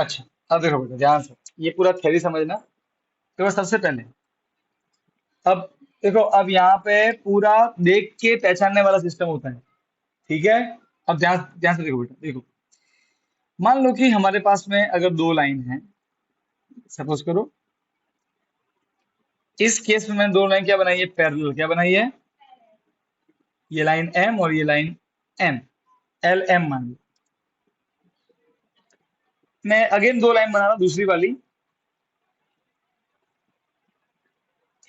अच्छा, अब देखो बेटा ध्यान से, ये पूरा थ्योरी समझना। तो सबसे पहले, अब देखो, अब यहाँ पे पूरा देख के पहचानने वाला सिस्टम होता है। ठीक है। अब ध्यान ध्यान से देखो बेटा, देखो, मान लो कि हमारे पास में अगर दो लाइन है, सपोज करो, इस केस में मैंने दो लाइन क्या बनाई है, पैरेलल क्या बनाई है, ये लाइन एम और ये लाइन एम, एल एम मान लो। मैं अगेन दो लाइन बना रहा हूं, दूसरी वाली।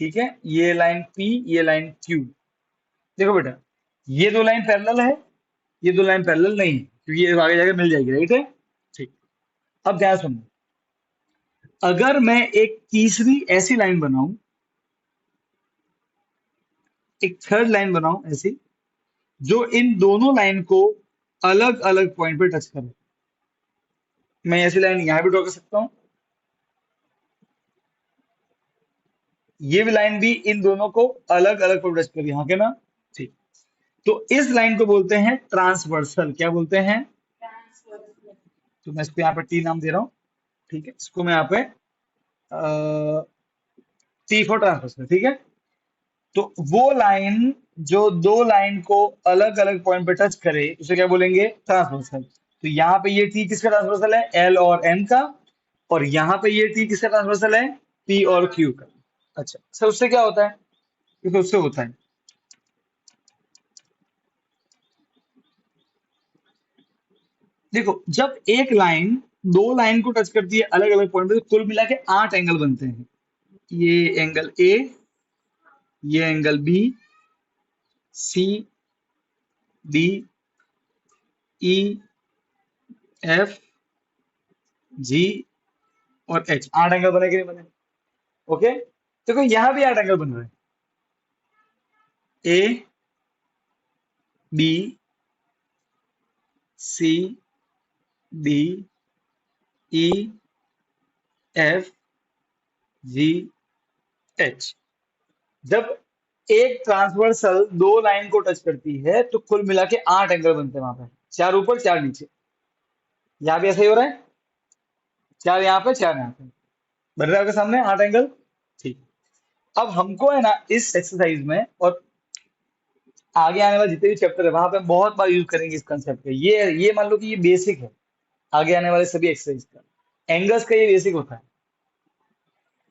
ठीक है, ये लाइन पी, ये लाइन क्यू। देखो बेटा, ये दो लाइन पैरेलल है, ये दो लाइन पैरेलल नहीं है, क्योंकि ये आगे जाके मिल जाएगी, राइट है। ठीक। अब ध्यान सुनना, अगर मैं एक तीसरी ऐसी लाइन बनाऊं, एक थर्ड लाइन बनाऊं ऐसी, जो इन दोनों लाइन को अलग अलग पॉइंट पे टच करे, मैं ऐसी लाइन यहां भी ड्रॉ कर सकता हूं, ये भी लाइन भी इन दोनों को अलग अलग पॉइंट पे टच करे, यहाँ के ना। ठीक। तो इस लाइन को बोलते हैं ट्रांसवर्सल, क्या बोलते हैं, तो मैं इसको यहाँ पे टी नाम दे रहा हूँ। ठीक है, इसको मैं यहाँ पे टी फॉर ट्रांसवर्सल। ठीक है। तो वो लाइन जो दो लाइन को अलग अलग पॉइंट पे टच करे, उसे क्या बोलेंगे, ट्रांसवर्सल। तो यहाँ पे ये टी किसका ट्रांसवर्सल है, एल और एम का, और यहाँ पे ये टी किसका ट्रांसवर्सल है, पी और क्यू का। अच्छा सर, उससे क्या होता है, क्योंकि उससे होता है, देखो, जब एक लाइन दो लाइन को टच करती है अलग अलग पॉइंट पे, तो कुल मिला के 8 एंगल बनते हैं। ये एंगल ए, ये angle B, C, D, E, F, जी और एच, 8 एंगल बने कि नहीं बने। ओके। देखो यहां भी 8 एंगल बन रहे हैं, ए, B, C, D, E, F, जी, एच। जब एक ट्रांसवर्सल दो लाइन को टच करती है, तो कुल मिला के 8 एंगल बनते हैं वहां पे, चार ऊपर चार नीचे। यहाँ भी ऐसा ही हो रहा है, चार यहाँ पे चार यहाँ पे, बन रहा है आपके सामने 8 एंगल। ठीक। अब हमको है ना इस एक्सरसाइज में और आगे आने वाले जितने भी चैप्टर है, वहां पे बहुत बार यूज करेंगे इस कंसेप्ट का। ये मान लो कि ये बेसिक है, आगे आने वाले सभी एक्सरसाइज का, एंगल्स का ये बेसिक होता है।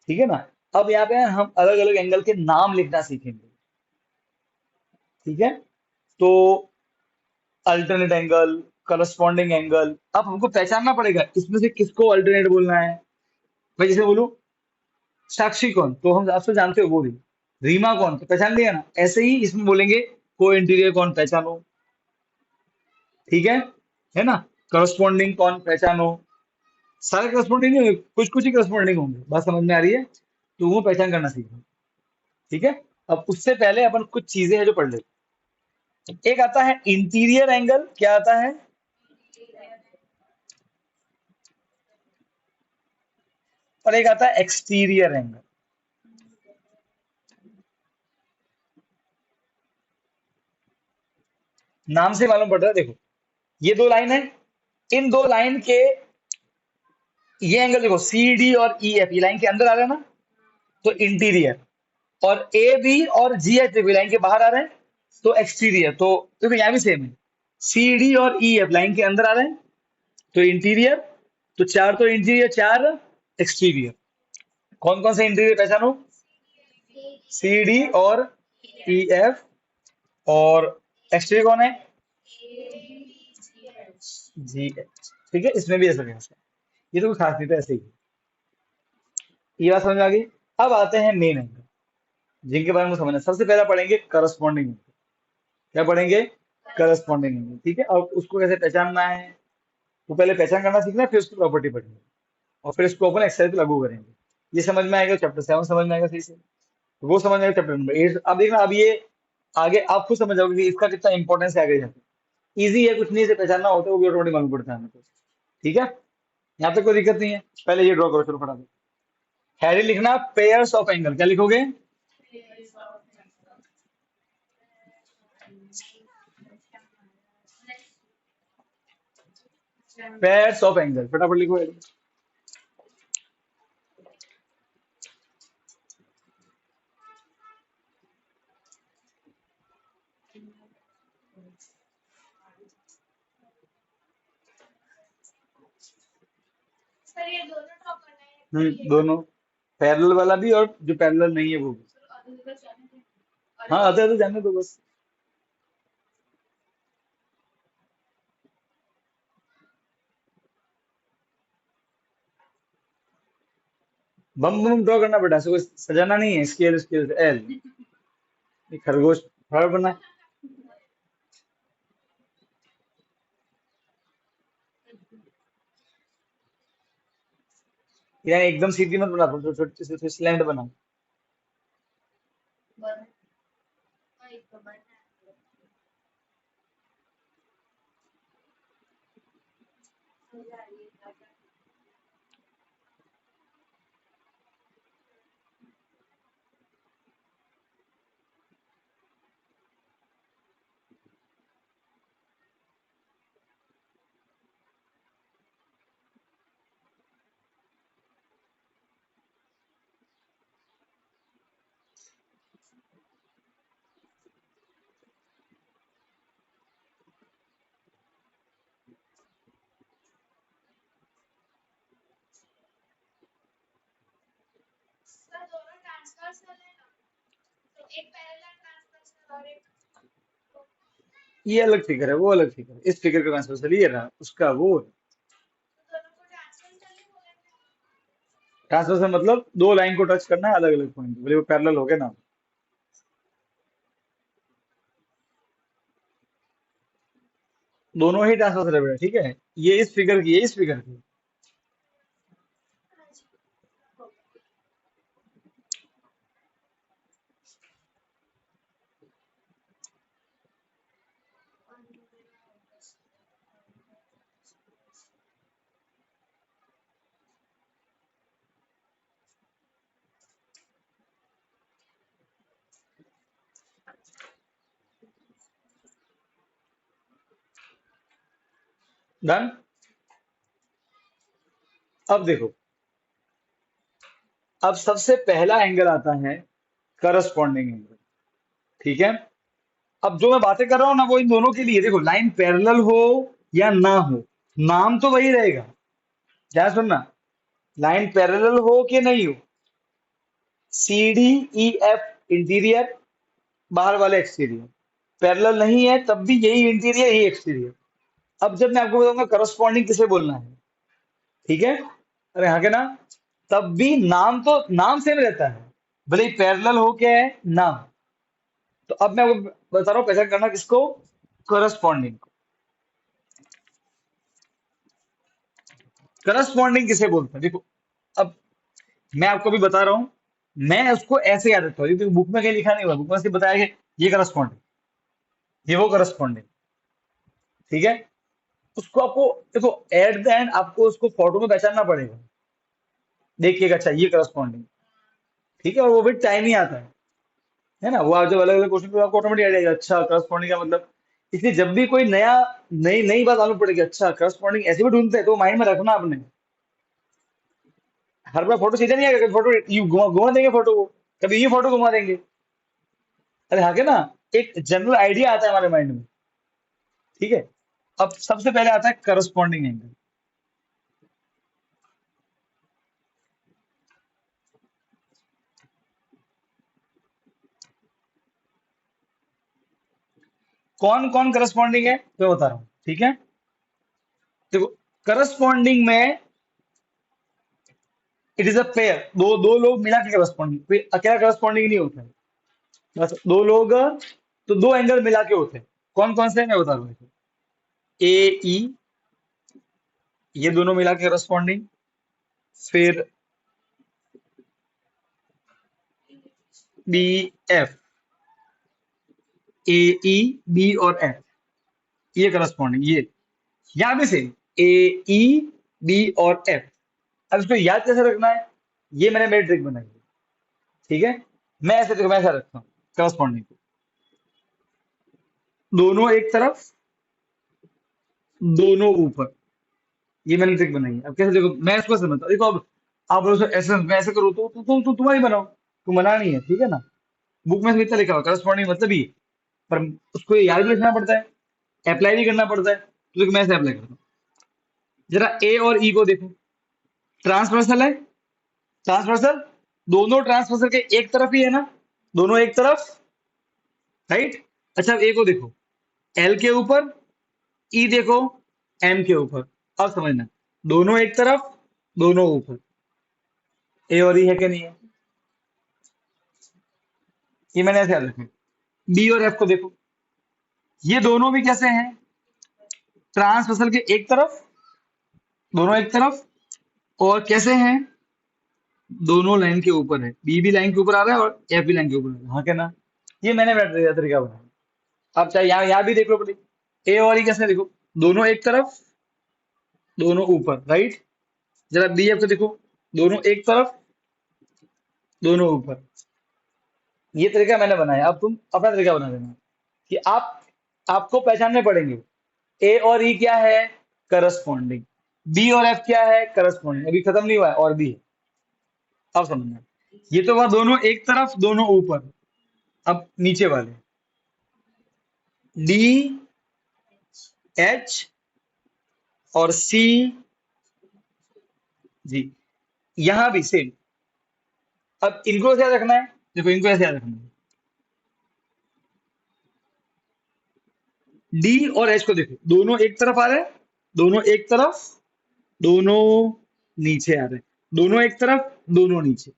ठीक है ना। अब यहाँ पे हम अलग अलग एंगल के नाम लिखना सीखेंगे। ठीक है। तो अल्टरनेट एंगल, करस्पॉन्डिंग एंगल, अब हमको पहचानना पड़ेगा इसमें से किसको अल्टरनेट बोलना है। भाई जैसे बोलूं साक्षी कौन, तो हम आपसे जानते हो वो रही, रीमा कौन, तो पहचान लिया ना। ऐसे ही इसमें बोलेंगे को इंटीरियर कौन, पहचानो। ठीक है ना। करस्पॉन्डिंग कौन, पहचानो। सारे करस्पॉन्डिंग नहीं होंगे, कुछ कुछ ही करस्पॉन्डिंग होंगे, बात समझ में आ रही है, तो वो पहचान करना सीखो। ठीक है। अब उससे पहले अपन कुछ चीजें हैं जो पढ़ लेते हैं। एक आता है इंटीरियर एंगल, क्या आता है, और एक आता है एक्सटीरियर एंगल। नाम से मालूम पड़ रहा है, देखो ये दो लाइन है, इन दो लाइन के ये एंगल देखो, सी डी और ई एफ, ये लाइन के अंदर आ रहा है ना, तो इंटीरियर। और ए बी और जी एच भी लाइन के बाहर आ रहे हैं, तो एक्सटीरियर। तो देखो यहाँ भी सेम है, सी डी और ई एफ लाइन के अंदर आ रहे हैं, तो इंटीरियर। तो चार तो इंटीरियर, चार एक्सटीरियर। कौन कौन से इंटीरियर पहचानो, सी डी और ई एफ, और एक्सटीरियर कौन है, जी एच। ठीक है, इसमें भी ऐसा है, ये तो कोई खास नहीं था, ऐसे ही। ये बात समझ में आ गई। अब आते हैं मेन एंगल, जिनके बारे में समझना। सबसे पहला पढ़ेंगे करस्पॉन्डिंग एंगल। क्या पढ़ेंगे, करस्पॉन्डिंग एंगल। ठीक है। और उसको कैसे पहचानना है, तो पहले पहचान करना सीखना, फिर उसकी प्रॉपर्टी पढ़नी, और फिर इसको अपन एक्सरसाइज पे लागू करेंगे। ये समझ में आएगा, चैप्टर 7 समझ में आएगा सही से, तो वो समझ में आएगा चैप्टर नंबर 8। अब देखना, अब ये आगे आप खुद समझ जाओगे कि इसका कितना इंपॉर्टेंस है आगे जाके। इजी है, कुछ नहीं से पहचानना होता है, वो भी ऑटोमेटिक मालूम पड़ता है हमें तो। ठीक है, यहाँ तक कोई दिक्कत नहीं है। पहले ये ड्रॉ करो, चलो फटाफट। हैरी लिखना पेयर्स ऑफ एंगल, क्या लिखोगे, पेयर्स ऑफ एंगल, फटाफट लिखो। दोनों, पैरेलल वाला भी और जो पैरेलल नहीं है वो भी। हाँ आते आते जाने दो बस। बम बम ड्रॉ करना बेटा, ऐसे कोई सजाना नहीं है, स्केल स्केल एल, खरगोश फड़ बना। यार एकदम सीधी मत बना, छोटे छोटे से स्लैंड बना। ये अलग फिगर है, वो अलग फिगर है, इस फिगर का ट्रांसवर्सल ये रहा, उसका वो। ट्रांसवर्सल मतलब दो लाइन को टच करना है अलग अलग पॉइंट, बोले वो पैरेलल हो गया ना। दोनों ही ट्रांसवर्सल है बेटा, ठीक है। ये इस फिगर की, ये इस फिगर की। डन। अब देखो, अब सबसे पहला एंगल आता है करस्पॉन्डिंग एंगल, ठीक है। अब जो मैं बातें कर रहा हूं ना, वो इन दोनों के लिए। देखो लाइन पैरेलल हो या ना हो, नाम तो वही रहेगा। क्या सुनना, लाइन पैरेलल हो कि नहीं हो, C D E F interior, बाहर वाले एक्सटीरियर। पैरेलल नहीं है तब भी यही इंटीरियर यही एक्सटीरियर। अब जब मैं आपको बताऊंगा करस्पॉन्डिंग किसे बोलना है, ठीक है। अरे हाँ के ना, तब भी नाम तो नाम सेम रहता है, भले ही पैरेलल हो क्या है नाम। तो अब मैं आपको बता रहा हूँ कैसे करना किसको, करस्पॉन्डिंग। करस्पॉन्डिंग किसे बोलते हैं, देखो। अब मैं आपको भी बता रहा हूं, मैं उसको ऐसे याद रखता हूँ, क्योंकि बुक में कहीं लिखा नहीं हुआ, बुक में सिर्फ बताया कि ये करस्पॉन्डिंग, ये वो करस्पॉन्डिंग, ठीक है। उसको आपको, देखो एट द एंड आपको उसको फोटो में पहचानना पड़ेगा, देखिएगा अच्छा ये करस्पॉन्डिंग, ठीक है। और वो भी टाइम ही आता है ना। वो आप जब अलग अलग क्वेश्चन पे आपको ऑटोमेटिक आइडिया, अच्छा करस्पॉन्डिंग का मतलब। इसलिए जब भी कोई नया नई नई बात मालूम पड़ेगी, अच्छा करस्पॉन्डिंग ऐसे भी ढूंढते हैं, तो माइंड में रखना आपने। हर बार फोटो सीधा नहीं आएगा, कभी फोटो यू घुमा घुमा देंगे फोटो को, कभी ये फोटो घुमा देंगे। अरे हाँ के ना, एक जनरल आइडिया आता है हमारे माइंड में, ठीक है। अब सबसे पहले आता है करस्पॉन्डिंग एंगल। कौन कौन करस्पॉन्डिंग है तो मैं बता रहा हूं, ठीक है। देखो करस्पॉन्डिंग में इट इज अ पेयर, दो दो लोग मिला के करस्पॉन्डिंग, कोई अकेला करस्पॉन्डिंग नहीं होता है। बस दो लोग, तो दो एंगल मिला के होते हैं। कौन कौन से हैं मैं बता रहा हूँ। ए ई, ये दोनों मिला के करस्पॉन्डिंग। फिर बी एफ, ए ई बी और एफ, ये करस्पॉन्डिंग, ये यहां भी सेम, ए ई बी और एफ। अब इसको याद कैसे रखना है, ये मैंने मेरी ट्रिक बनाई है, ठीक है। मैं ऐसे, देखो मैं ऐसा रखता हूँ करस्पॉन्डिंग को, दोनों एक तरफ, दोनों ऊपर, ये मैंने ट्रिक बनाई है। अब कैसे, देखो मैं इसको समझता हूँ, देखो अब आप बोलो सर ऐसे मैं ऐसे करूँ, तो तुम्हारी बनाओ, तुम मना नहीं है, ठीक है ना। बुक में इतना लिखा हुआ करस्पॉन्डिंग मतलब ये, पर उसको याद भी रखना पड़ता है, अप्लाई भी करना पड़ता है। तो देखो मैं ऐसे अप्लाई करता हूँ, जरा ए और ई को देखो, ट्रांसवर्सल है, ट्रांसवर्सल, दोनों ट्रांसवर्सल के एक तरफ ही है ना, दोनों एक तरफ, राइट। अच्छा अब ए को देखो, एल के ऊपर, ई देखो एम के ऊपर। अब समझना, दोनों एक तरफ, दोनों ऊपर, ए और ई है कि नहीं है, ये मैंने ऐसे याद रखा। बी और एफ को देखो, ये दोनों भी कैसे हैं, ट्रांसवर्सल के एक तरफ, दोनों एक तरफ, और कैसे हैं, दोनों लाइन के ऊपर है, बी भी लाइन के ऊपर आ रहा है और एफ भी लाइन के ऊपर आ रहा है, हाँ क्या ना। ये मैंने तरीका बनाया। आप चाहे यहाँ भी देख लो पहले, ए और ई कैसे देखो, दोनों एक तरफ, दोनों ऊपर, राइट। जरा बी एफ को देखो, दोनों एक तरफ, दोनों ऊपर। ये तरीका मैंने बनाया, अब तुम अपना तरीका बना देना कि आपको पहचानने पड़ेंगे, ए और ई क्या है, करस्पॉन्डिंग, बी और एफ क्या है, करस्पॉन्डिंग, अभी खत्म नहीं हुआ है और भी है। अब समझना, ये तो हुआ दोनों एक तरफ, दोनों ऊपर। अब नीचे वाले, डी एच और सी जी, यहां भी सेम। अब इनको कैसे याद रखना है, देखो इनको ऐसे याद रखना है, डी और एच को देखो, दोनों एक तरफ आ रहे हैं, दोनों एक तरफ, दोनों नीचे आ रहे हैं, दोनों एक तरफ, दोनों नीचे।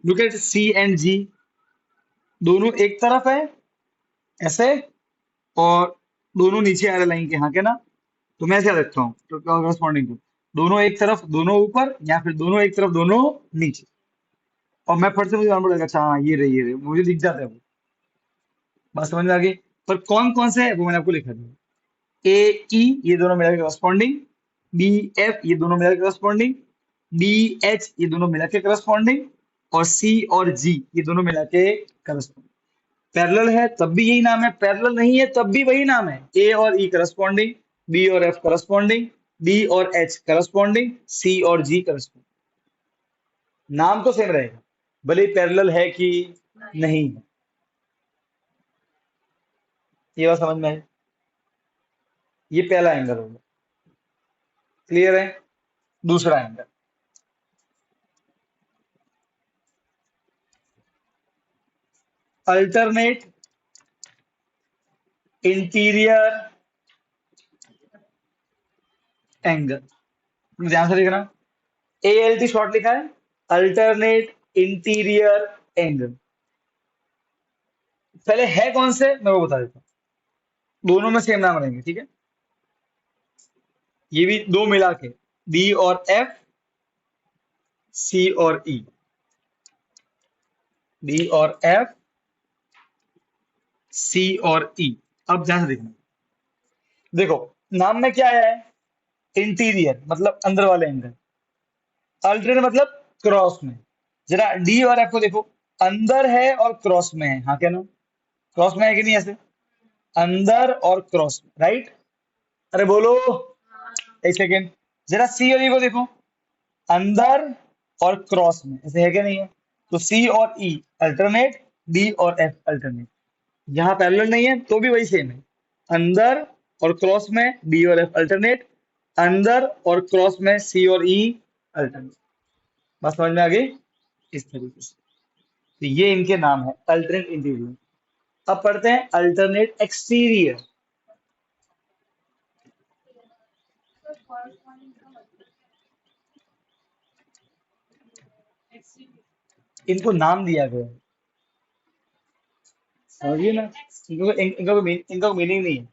लुक एट सी एंड जी, दोनों एक तरफ है ऐसे, और दोनों नीचे आ रहे लाइन के, हाँ के ना। तो मैं ऐसे याद रखता हूँ तो करस्पॉन्डिंग को, दोनों एक तरफ दोनों ऊपर, या फिर दोनों एक तरफ दोनों नीचे। और मैं फट से मुझे मालूम पड़ेगा, अच्छा हाँ ये रही, मुझे दिख जाता है वो, बात समझ में आ गई। पर कौन कौन से है वो मैंने आपको लिखा दिया, ए ई ये दोनों मिला के करस्पॉन्डिंग, बी एफ ये दोनों मिला के करस्पॉन्डिंग, डी एच ये दोनों मिला के करस्पॉन्डिंग, और सी और जी ये दोनों मिला के करस्पॉन्डिंग। पैरेलल है तब भी यही नाम है, पैरेलल नहीं है तब भी वही नाम है, ए और ई करस्पॉन्डिंग, बी और एफ करस्पॉन्डिंग, डी और एच करस्पॉन्डिंग, सी और जी करस्पॉन्डिंग। नाम तो सेम रहेगा, भले पैरेलल है कि नहीं है। ये बात समझ में आई, ये पहला एंगल होगा, क्लियर है। दूसरा एंगल, अल्टरनेट इंटीरियर एंगल, ध्यान से देखना, ए एल टी शॉर्ट लिखा है, अल्टरनेट इंटीरियर एंगल। पहले है कौन से मैं वो बता देता हूँ, दोनों में सेम नाम रहेंगे, ठीक है। ये भी दो मिला के, डी और एफ, सी और ई, डी और एफ, सी और ई। अब ध्यान से देखना, देखो नाम में क्या है, इंटीरियर मतलब अंदर वाले एंगल, अल्टरनेट मतलब क्रॉस में। जरा डी और एफ को देखो, अंदर है और क्रॉस में है, हाँ क्या ना, क्रॉस में है कि नहीं ऐसे, अंदर और क्रॉस में, राइट। अरे बोलो, एक सेकेंड। जरा सी और ई को देखो, अंदर और क्रॉस में, ऐसे है क्या नहीं है। तो सी और ई अल्टरनेट, डी और एफ अल्टरनेट। यहाँ पैरेलल नहीं है तो भी वही सेम है, अंदर और क्रॉस में डी और एफ अल्टरनेट, अंदर और क्रॉस में सी और ई अल्टरनेट। बस समझ में आ गई, इस तरीके से। तो ये इनके नाम है अल्टरनेट इंटीरियर। अब पढ़ते हैं अल्टरनेट एक्सटीरियर। इनको नाम दिया गया है, समझिए ना, इनका कोई मीनिंग नहीं है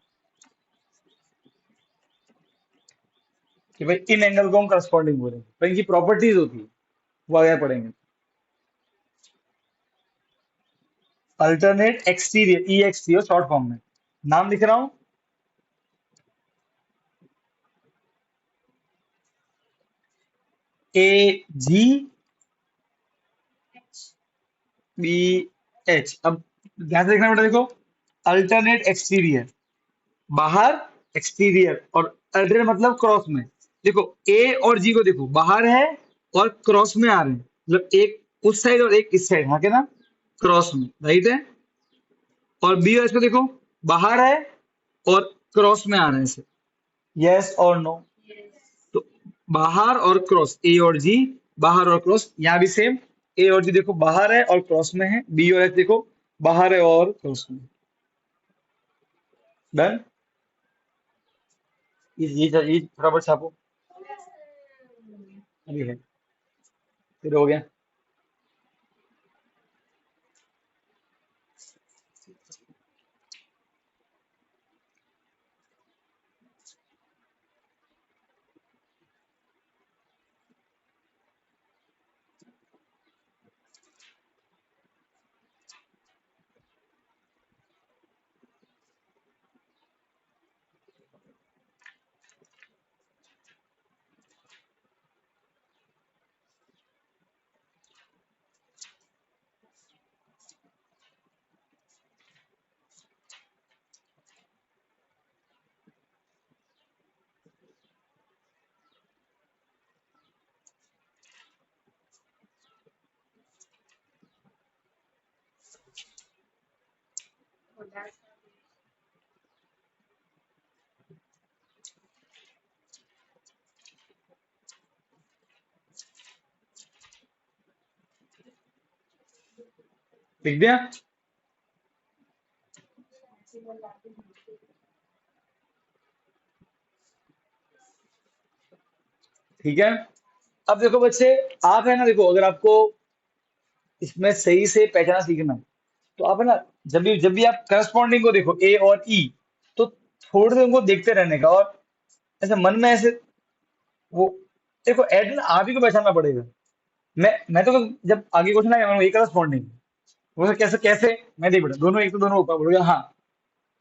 कि भाई इन एंगल को हम करस्पॉन्डिंग बोलेंगे, पर इनकी प्रॉपर्टीज होती है, वो आगे पढ़ेंगे। अल्टरनेट एक्सटीरियर, ई एक्सटीरियर शॉर्ट फॉर्म में, नाम लिख रहा हूं, ए जी बी एच। अब ध्यान से देखना बेटा, देखो अल्टरनेट एक्सटीरियर बाहर, एक्सटीरियर, और अल्टरनेट मतलब क्रॉस में। देखो ए और जी को देखो, बाहर है और क्रॉस में आ रहे हैं, मतलब एक उस साइड और एक इस साइड, हाँ क्या ना, क्रॉस में, राइट है। और बी और इसको देखो, बाहर है और क्रॉस में आ रहे हैं, यस और नो। तो बाहर और क्रॉस, ए और जी, बाहर और क्रॉस, यहाँ भी सेम, ए और जी देखो बाहर है और क्रॉस में है, बी और एच देखो बाहर है और क्रॉस में। डन। ये फटाफट छापो, अभी है, फिर हो गया। लिख दिया। ठीक है। अब देखो बच्चे, आप है ना, देखो अगर आपको इसमें सही से पहचाना सीखना है, तो आप है ना, जब भी आप करस्पॉन्डिंग को देखो ए और ई, तो थोड़े से उनको देखते रहने का, और ऐसे मन में ऐसे वो, देखो एड ना आप ही को पहचानना पड़ेगा। मैं तो जब आगे क्वेश्चन आएगा मैं ये करस्पॉन्डिंग, वो कैसे कैसे, मैं देख बेटा दोनों एक तो दोनों ऊपर बोलोगे हाँ,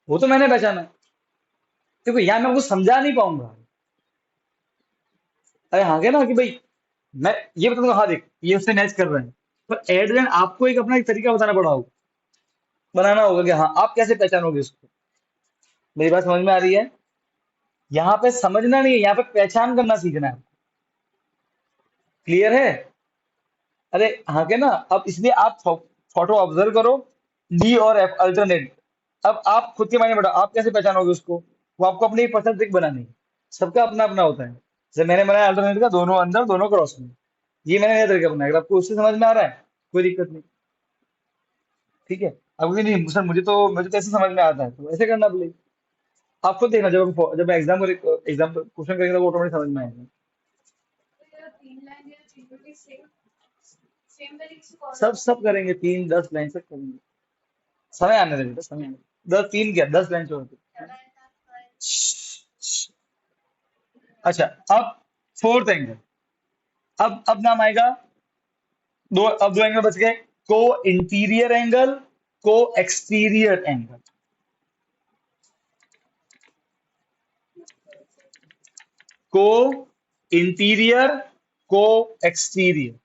वो तो मैंने पहचाना। देखो यहाँ मैं आपको समझा नहीं पाऊंगा। अरे हाँ क्या ना कि भाई, मैं ये बता दूंगा हाँ देख ये उससे मैच कर रहे हैं, पर एट द एंड आपको एक अपना एक तरीका बताना पड़ा होगा, बनाना होगा कि हाँ आप कैसे पहचानोगे इसको। मेरी बात समझ में आ रही है? यहाँ पे समझना नहीं है, यहाँ पे पहचान करना सीखना है। क्लियर है? अरे हाँ के ना, अब इसलिए आप फोटो ऑब्जर्व करो, डी और एफ अल्टरनेट। अब आप खुद के मायने बताओ आप कैसे पहचानोगे उसको, वो आपको अपनी पर्सनल ट्रिक बनानी है। सबका अपना अपना होता है। जब मैंने बनाया अल्टरनेट का, दोनों अंदर दोनों क्रॉस में, ये मैंने नया तरीका बनाया, अगर आपको उससे समझ में आ रहा है कोई दिक्कत नहीं। ठीक है। अब नहीं नहीं सर मुझे तो ऐसे समझ में आता है, तो ऐसे करना प्लीज। आप खुद देखना, जब एग्जाम क्वेश्चन करेंगे तो वो ऑटोमेटिक समझ में आएगा। सब सब करेंगे, 3 10 लाइन सब करेंगे। समय आने दे बेटा, समय आने दे। 10 3 क्या 10 लाइन छोड़ दो। अच्छा, अब फोर्थ एंगल। अब नाम आएगा, अब दो एंगल बच गए, को इंटीरियर एंगल, को एक्सटीरियर एंगल। को इंटीरियर, को एक्सटीरियर।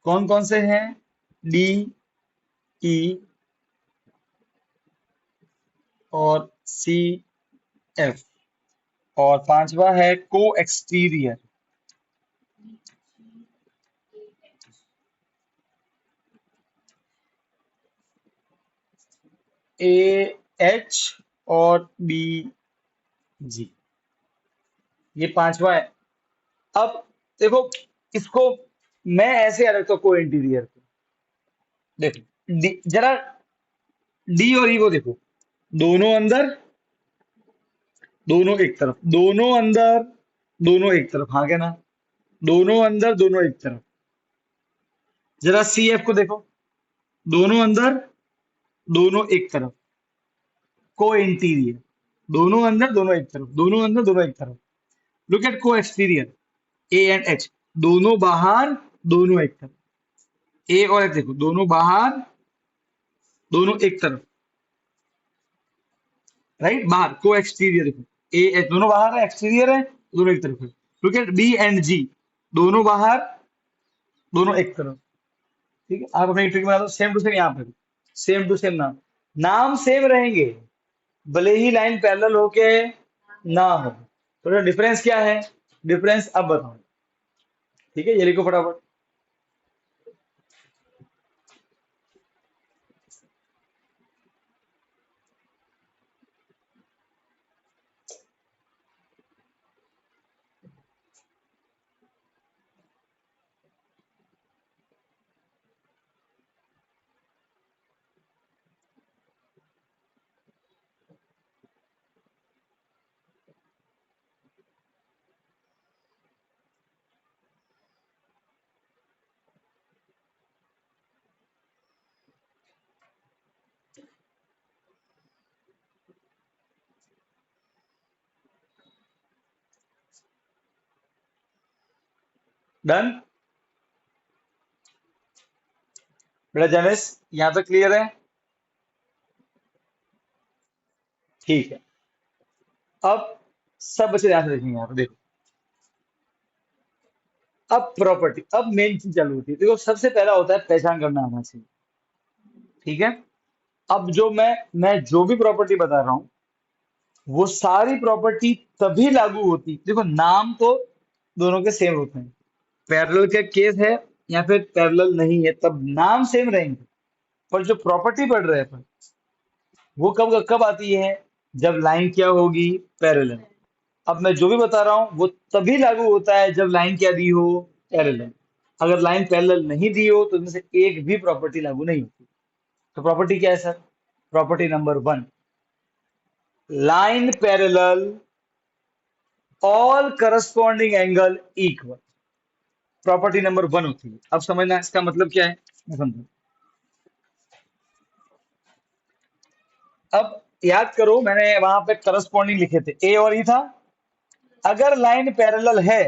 कौन कौन से हैं? डी, ई और सी, एफ, और पांचवा है को एक्सटीरियर, ए, एच और बी, जी। ये पांचवा है। अब देखो, इसको मैं ऐसे याद रखता हूँ को इंटीरियर को। देखो जरा डी और ई को देखो, दोनों अंदर दोनों एक तरफ, दोनों अंदर दोनों एक तरफ, हाँ क्या ना, दोनों अंदर दोनों एक तरफ। जरा सी एफ को देखो, दोनों अंदर दोनों एक तरफ, को इंटीरियर, दोनों अंदर दोनों एक तरफ, दोनों अंदर दोनों एक तरफ। लुक एट को एक्सटीरियर, ए एंड एच, दोनों बाहर दोनों एक तरफ। ए और एच देखो, दोनों बाहर दोनों एक तरफ, राइट, बाहर को एक्सटीरियर देखो, ए एच दोनों बाहर है, एक्सटीरियर है, दोनों एक तरफ है। लुक एट बी एंड जी, दोनों बाहर दोनों एक तरफ। ठीक है, आप अपनी ट्रिक बना दो, सेम टू सेम यहाँ पे, सेम टू सेम नाम, नाम सेम रहेंगे, भले ही लाइन पैरेलल हो के ना हो, तो डिफरेंस क्या है? डिफरेंस अब बताओ। ठीक है, ये लिखो फटाफट। डन। बेटा जेनिस, यहाँ तक क्लियर है? ठीक है। अब सब बच्चे ध्यान से देखेंगे, यहाँ पे देखो। अब प्रॉपर्टी, अब मेन चीज चालू होती है। देखो, सबसे पहला होता है पहचान करना आना चाहिए। ठीक है। अब जो मैं जो भी प्रॉपर्टी बता रहा हूं, वो सारी प्रॉपर्टी तभी लागू होती, देखो नाम तो दोनों के सेम होते हैं। पैरेलल का केस है या फिर पैरेलल नहीं है, तब नाम सेम रहेंगे, पर जो प्रॉपर्टी पढ़ रहे हैं अपन, वो कब कब आती है? जब लाइन क्या होगी? पैरेलल। अब मैं जो भी बता रहा हूं वो तभी लागू होता है जब लाइन क्या दी हो? पैरेलल। अगर लाइन पैरेलल नहीं दी हो तो इनमें से एक भी प्रॉपर्टी लागू नहीं होती। तो प्रॉपर्टी क्या है sir? Property number one, line parallel, all corresponding angle equal. Property number one होती है। अब समझना इसका मतलब क्या है, मैं समझू। अब याद करो, मैंने वहां पे करस्पॉन्डिंग लिखे थे, ए और ई था। अगर लाइन पैरेलल है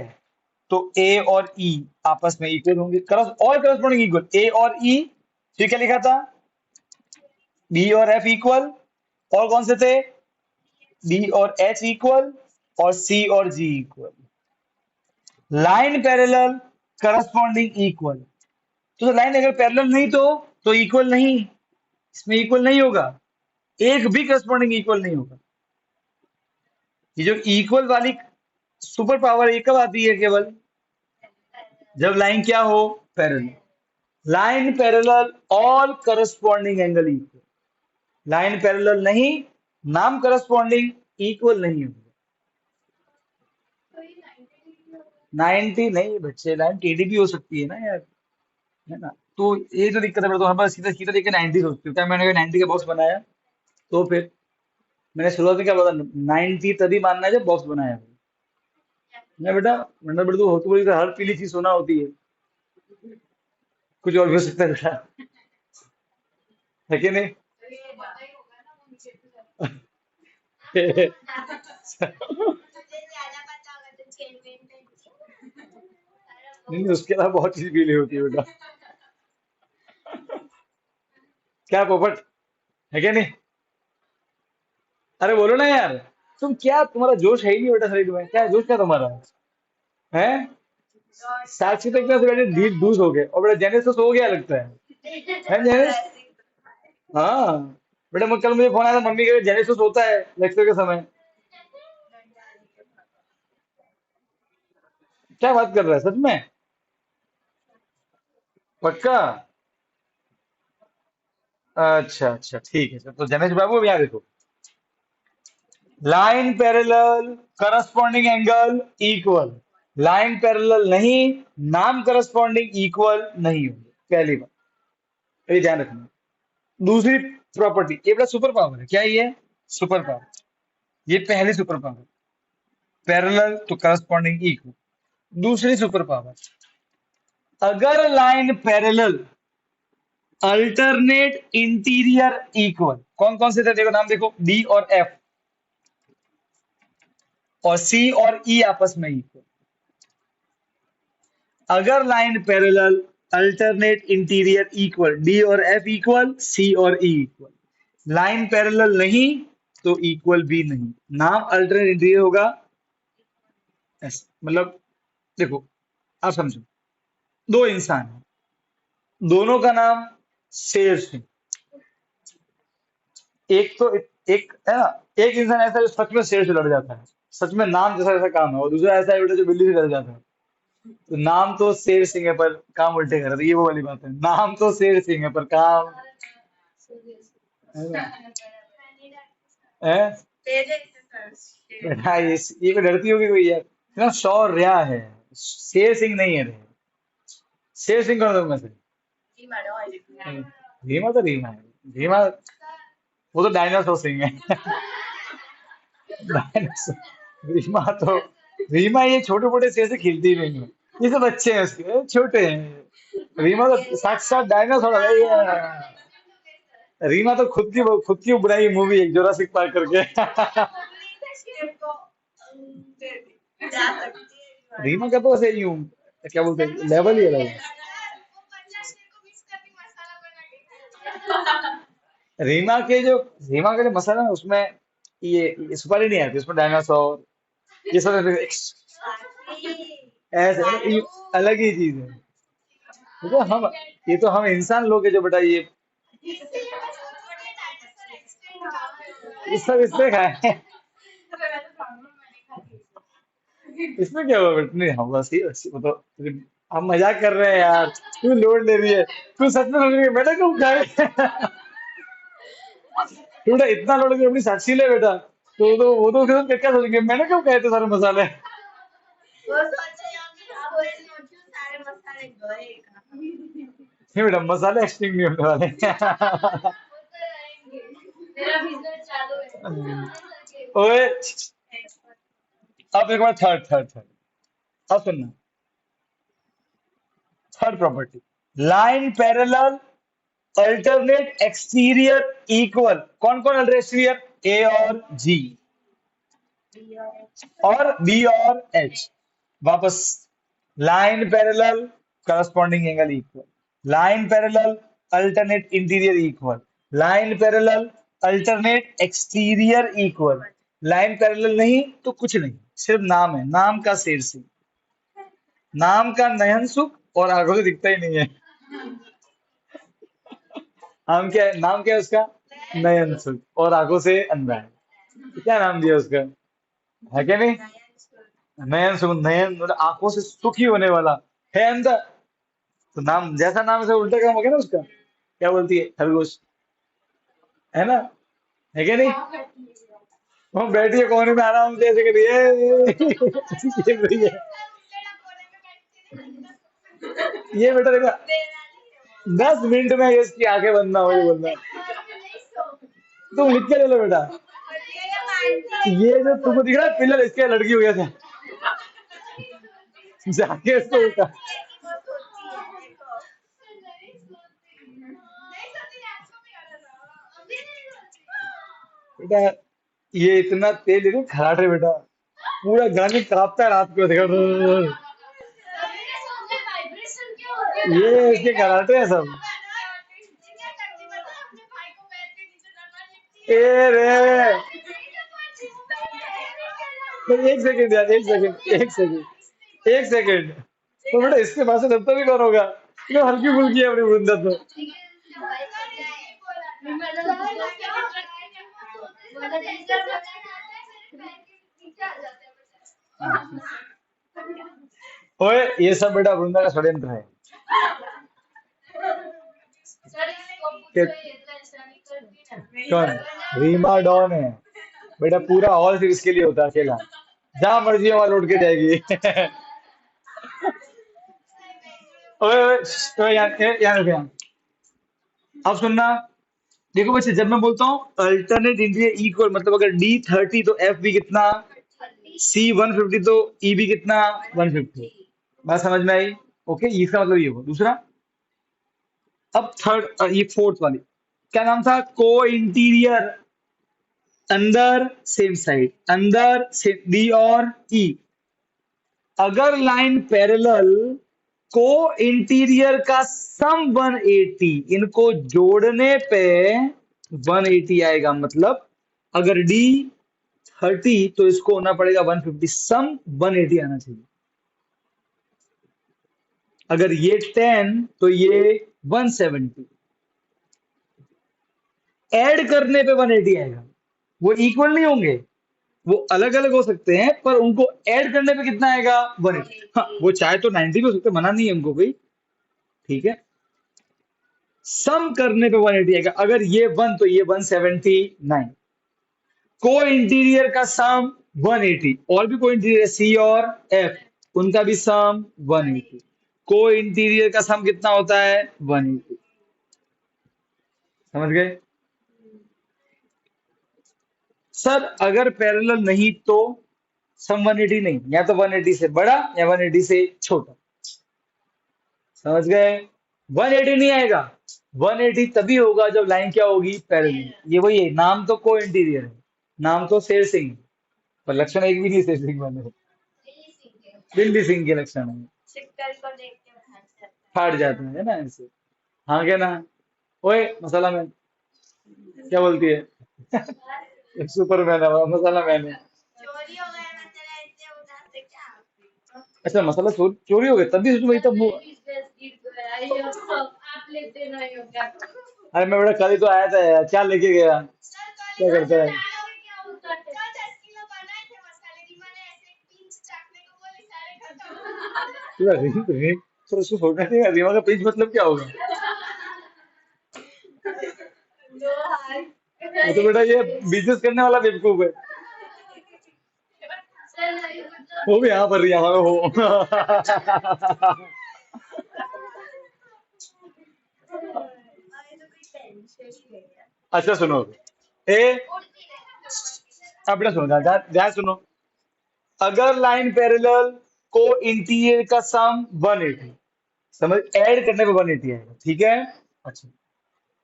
तो ए और ई आपस में इक्वल होंगे, और करस्पॉन्डिंग इक्वल, ए और ई। फिर क्या लिखा था? बी और एफ इक्वल। और कौन से थे? डी और एच इक्वल, और सी और G equal. Line parallel, corresponding equal. तो लाइन अगर पैरेलल नहीं तो इक्वल नहीं, इसमें इक्वल नहीं होगा। एक भी करस्पॉन्डिंग इक्वल नहीं होगा। ये जो इक्वल वाली सुपर पावर एक कब आती है? केवल जब लाइन क्या हो? Parallel. Line parallel, all corresponding angle equal. Line parallel नहीं, नाम करस्पॉन्डिंग, इक्वल नहीं होगा। 90 नहीं बच्चे, लाइन टेढ़ी भी हो सकती है ना यार, है ना? तो ये जो दिक्कत है, तो हमारे सीधा सीधा देख के 90 सोचते हो क्या? मैंने 90 का बॉक्स बनाया, तो फिर मैंने शुरुआत में क्या बोला? 90 तभी मानना है जब बॉक्स बनाया हो। ना बेटा, वरना बेटा तो होती बोली तो हर पीली चीज सोना होती है। कुछ और भी हो सकता है बेटा, है कि नहीं? नहीं नहीं, उसके अलावा बहुत चीज पीली होती है बेटा। क्या पोपट, है क्या नहीं? अरे बोलो ना यार। तुम क्या, तुम्हारा जोश है ही नहीं बेटा शरीर में, क्या जोश क्या तुम्हारा है? साक्षी तक से बेटे डील डूस हो गए, और बेटा जेनिस तो सो गया लगता है जेनिस? हाँ। बेटा मैं कल मुझे फोन आया था मम्मी के, जेनिस तो सोता है लेक्चर के समय। क्या बात कर रहा है, सच में? पक्का? अच्छा अच्छा, ठीक है सर। तो जेनिस बाबू अब यहाँ देखो, line parallel, corresponding angle equal. Line parallel नहीं, नाम करस्पॉन्डिंग इक्वल नहीं होंगे, पहली बात, ये ध्यान रखना। दूसरी प्रॉपर्टी, ये बड़ा सुपर पावर है, क्या ये? Super power. ये पहली सुपर पावर, पैरेलल तो करस्पॉन्डिंग इक्वल। दूसरी सुपर पावर, अगर line parallel, alternate interior equal. कौन कौन से थे देखो, नाम देखो, डी और एफ, और सी और ई आपस में इक्वल। अगर line parallel, alternate interior equal, D और एफ इक्वल, सी और ई इक्वल। लाइन पैरेलल नहीं तो इक्वल भी नहीं, नाम अल्टरनेट इंटीरियर होगा। मतलब देखो, आप समझो, दो इंसान हैं, दोनों का नाम शेर सिंह। एक तो एक है ना, एक इंसान ऐसा है जो सच में शेर से लड़ जाता है, सच में नाम जैसा जैसा काम है, और दूसरा ऐसा है बेटा जो बिल्ली से डर जाता है। तो नाम तो शेर सिंह है पर काम उल्टे कर रहे हैं, ये वो वाली बात है, नाम तो शेर सिंह है पर काम है ना? है? बेटा ये कोई डरती होगी कोई यार, इतना शौर्य है, शेर सिंह नहीं है रे। शेर सिंह कौन है तुम में से? रीमा तो रीमा है, रीमा वो तो डायनासोर सिंह है। डायनासोर रीमा तो, रीमा ये छोटे मोटे शेर से खेलती ही नहीं है, ये सब बच्चे हैं उसके, छोटे हैं। रीमा तो साक्षात डायनासोर है ये। रीमा तो खुद की बनाई मूवी है जोरासिक पार्क करके। रीमा का तो ऐसे यूं क्या बोलते हैं, लेवल ही अलग है। रीमा के जो रीमा का जो मसाला है उसमें ये सुपारी नहीं आती, उसमें डायनासोर ये सब ऐसे ये अलग ही चीज है। देखो हम, ये तो हम इंसान लोग हैं जो बेटा ये सब इसमें खाए। इसमें क्या हुआ बेटा, नहीं हम बस ये वो तो हम मजाक कर रहे हैं यार, तू लोड ले रही है, तू सच में सोच रही है बेटा कब खाए। तू बेटा इतना लोड के अपनी साक्षी ले बेटा, तो वो तो फिर क्या सोचेंगे मैंने कब खाए थे सारे मसाले। नहीं बेटा मसाले एक्सटिंग नहीं होने वाले। ओए अब एक बार थर्ड थर्ड थर्ड, अब सुनना, third property, line parallel alternate exterior equal, कौन कौन अल्टरनेट एक्सटीरियर, ए और जी और बी और एच। वापस, line parallel corresponding angle equal, line parallel alternate interior equal, line parallel alternate exterior equal. Line parallel नहीं तो कुछ नहीं, सिर्फ नाम है, नाम का शेर सिंह, नाम का नयन सुख, और आंखों से दिखता ही नहीं है। नाम क्या है उसका, नयन सुख, और आंखों से अंधा है। तो क्या नाम दिया उसका, है क्या नहीं, नयन सुख, नयन मतलब आंखों से सुखी होने वाला, है अंधा, तो नाम जैसा नाम से उल्टा काम हो गया ना उसका, क्या बोलती है खरगोश, है ना, है क्या नहीं। वो बैठी है कोने में आराम से ऐसे करिए। ये रही है, ये बेटा देखा, 10 मिनट में इसकी आंखें बंद ना हो, ये बोलना तुम लिख के ले लो बेटा। ये जो तुमको दिख रहा है पिलर, इसके लड़की हो गया था, जाके इसको उठा। बेटा ये इतना तेल लेके खराटे बेटा, पूरा गाने कांपता है रात को, देखो ये इसके कराटे हैं सब। ए रे, तो एक सेकंड यार, एक सेकंड, एक सेकंड, एक सेकंड, तो बेटा इसके पास से डरता भी कौन होगा, ये हल्की फुल्की है अपनी वृंदा तो। ओए ये सब बेटा वृंदा का षड्यंत्र है। कि- कौन, रीमा डॉन है बेटा, पूरा हॉल सिर्फ इसके लिए होता है अकेला, जहां मर्जी वहां लौट के जाएगी। ओए ओए ओए यार, यार रुको यार। अब सुनना, देखो बच्चे जब मैं बोलता हूँ अल्टरनेट इंटीरियर इक्वल, मतलब अगर D30 तो एफ भी कितना, C150 तो ई भी कितना, 150। बात समझ में आई, ओके, इसका मतलब ये हुआ दूसरा। अब थर्ड, ये फोर्थ वाली, क्या नाम था, को इंटीरियर, अंदर सेम साइड, अंदर से डी और ई, अगर लाइन पैरेलल, को इंटीरियर का सम 180, इनको जोड़ने पे 180 आएगा, मतलब अगर D30 तो इसको होना पड़ेगा 150, सम 180 आना चाहिए, अगर ये 10 तो ये 170, ऐड करने पे 180 आएगा, वो इक्वल नहीं होंगे, वो अलग अलग हो सकते हैं पर उनको ऐड करने पे कितना आएगा 180। हाँ वो चाहे तो 90 भी हो सकते हैं, मना नहीं है उनको कोई। ठीक है, सम करने पे 180 आएगा। अगर ये 1 तो ये 179। को इंटीरियर का सम 180, और भी को इंटीरियर सी और एफ उनका भी सम 180। को इंटीरियर का सम कितना होता है 180। समझ गए सर? अगर पैरेलल नहीं तो सम 180 नहीं, या तो 180 से बड़ा या 180 से छोटा। समझ गए? 180 नहीं आएगा। 180 तभी होगा जब लाइन क्या होगी पैरेलल। ये वही है, नाम तो को इंटीरियर है, नाम तो शेर सिंह है, पर लक्षण एक भी नहीं शेर सिंह बने। बिल्ली सिंह के लक्षण है, फाट जाते हैं, है ना ऐसे। हाँ क्या ना? ओए मसाला मैन, क्या बोलती है? सुपरमैन है, मसाला मैन है। अच्छा मसाला चोरी हो गया तब भी वही तब अरे मैं बड़ा कल ही तो आया था यार, क्या लेके गया? क्या करता है? पूरा तो उसको छोड़ना नहीं है, रीमा का पेज मतलब क्या होगा? वो तो बेटा ये बिजनेस करने वाला बेवकूफ है। वो भी यहाँ पर यहाँ हो। अच्छा सुनो, ए अब बेटा सुनो, ध्यान ध्यान सुनो। अगर लाइन पैरेलल को इंटीरियर का सम 180, समझ, ऐड करने पे 180 आएगा। ठीक है, अच्छा।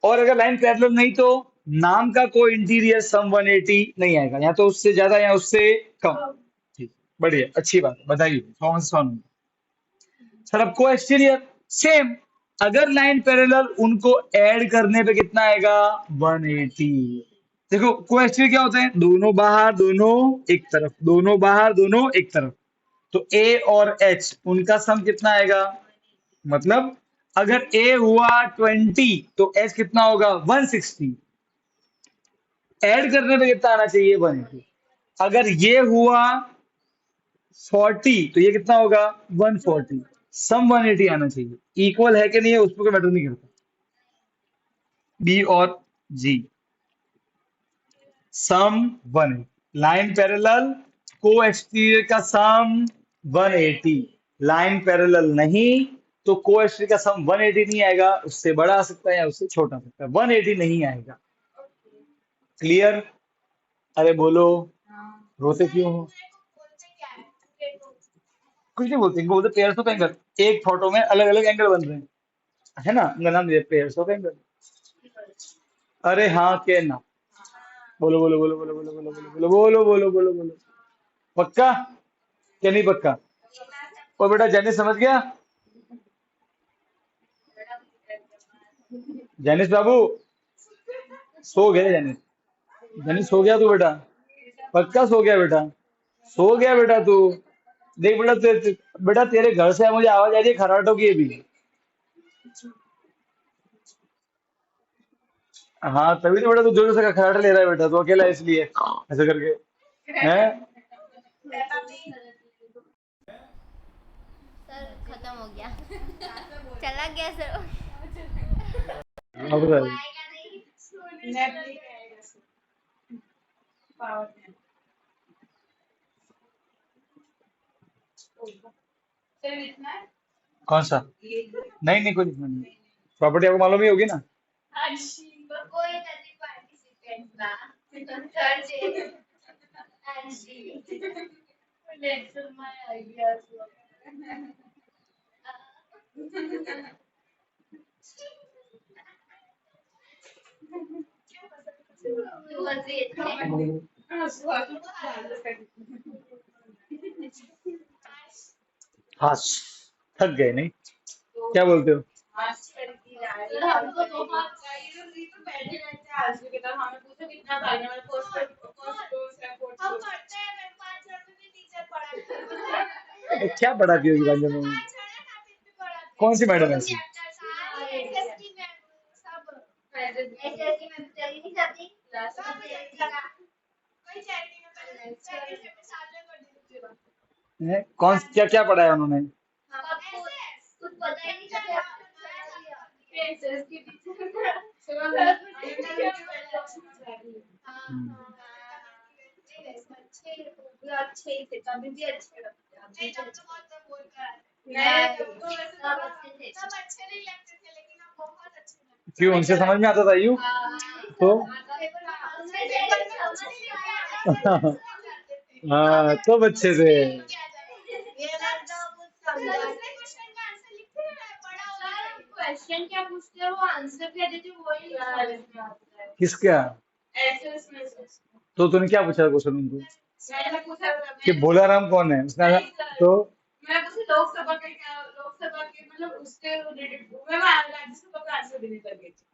और अगर लाइन पैरेलल नहीं तो नाम का को इंटीरियर सम 180 नहीं आएगा, या तो उससे ज्यादा या उससे कम। ठीक, बढ़िया, अच्छी बात, बताइए कौन सा one? सर अब को एक्सटीरियर सेम। अगर लाइन पैरेलल उनको ऐड करने पे कितना आएगा 180। देखो को एक्सटीरियर क्या होते हैं? दोनों बाहर दोनों एक तरफ, दोनों बाहर दोनों एक तरफ। तो ए और एच उनका सम कितना आएगा? मतलब अगर ए हुआ 20 तो एच कितना होगा 160। ऐड करने पे कितना आना चाहिए 180। अगर ये हुआ 40 तो ये कितना होगा 140। सम 180 आना चाहिए। इक्वल है कि नहीं है उस पर कोई मैटर नहीं करता। बी और जी सम 180। लाइन पैरेलल को एक्सटीरियर का सम 180। लाइन पैरेलल नहीं तो को एक्सटीरियर का सम 180 नहीं आएगा, उससे बड़ा आ सकता है या उससे छोटा आ सकता है, 180 नहीं आएगा। क्लियर? अरे बोलो, रोते क्यों हो? कुछ नहीं बोलते, इनको बोलते पेयर्स ऑफ एंगल। एक फोटो में अलग अलग एंगल बन रहे हैं, है ना, उनका नाम दिया पेयर्स ऑफ एंगल। अरे हाँ के ना? बोलो बोलो बोलो बोलो बोलो बोलो बोलो बोलो बोलो बोलो बोलो बोलो। पक्का? क्या नहीं पक्का? और बेटा जेनिस समझ गया? जेनिस बाबू सो गए जेनिस? जेनिस सो गया तू बेटा? पक्का सो गया बेटा? सो गया बेटा तू? देख बेटा बेटा तेरे घर से मुझे आवाज आ रही है खराटों की भी। हाँ तभी तो बेटा तू जोर से खराटे ले रहा है बेटा, तू अकेला है इसलिए ऐसे करके हैं। सर खत्म हो गया। चला गया सर। अब बताइए। कौन सा? नहीं नहीं कोई दिक्कत नहीं, प्रॉपर्टी आपको मालूम ही होगी ना। कोई नहीं पार्टिसिपेंट ना sir ji. Let's my ideas. हाँ, थक गए नहीं? क्या बोलते हो? क्या पढ़ाती होगी रंजन में? कौन सी मैडम है ऐसी? कौन क्या क्या पढ़ा है उन्होंने? कुछ पता ही नहीं चला। हम्म। क्यों, उनसे समझ में आता था यू? तो हाँ, तब अच्छे से। क्वेश्चन क्या पूछते हैं वो आंसर क्या देते हैं वही समझ में आता है। किसका? तो तूने क्या पूछा क्वेश्चन उनको? कि भोलाराम कौन है उसका? तो मैं पूछी लोकसभा के क्या, लोकसभा के मतलब उसके रिलेटेड मैं राज्यसभा का आंसर देने लगी थी।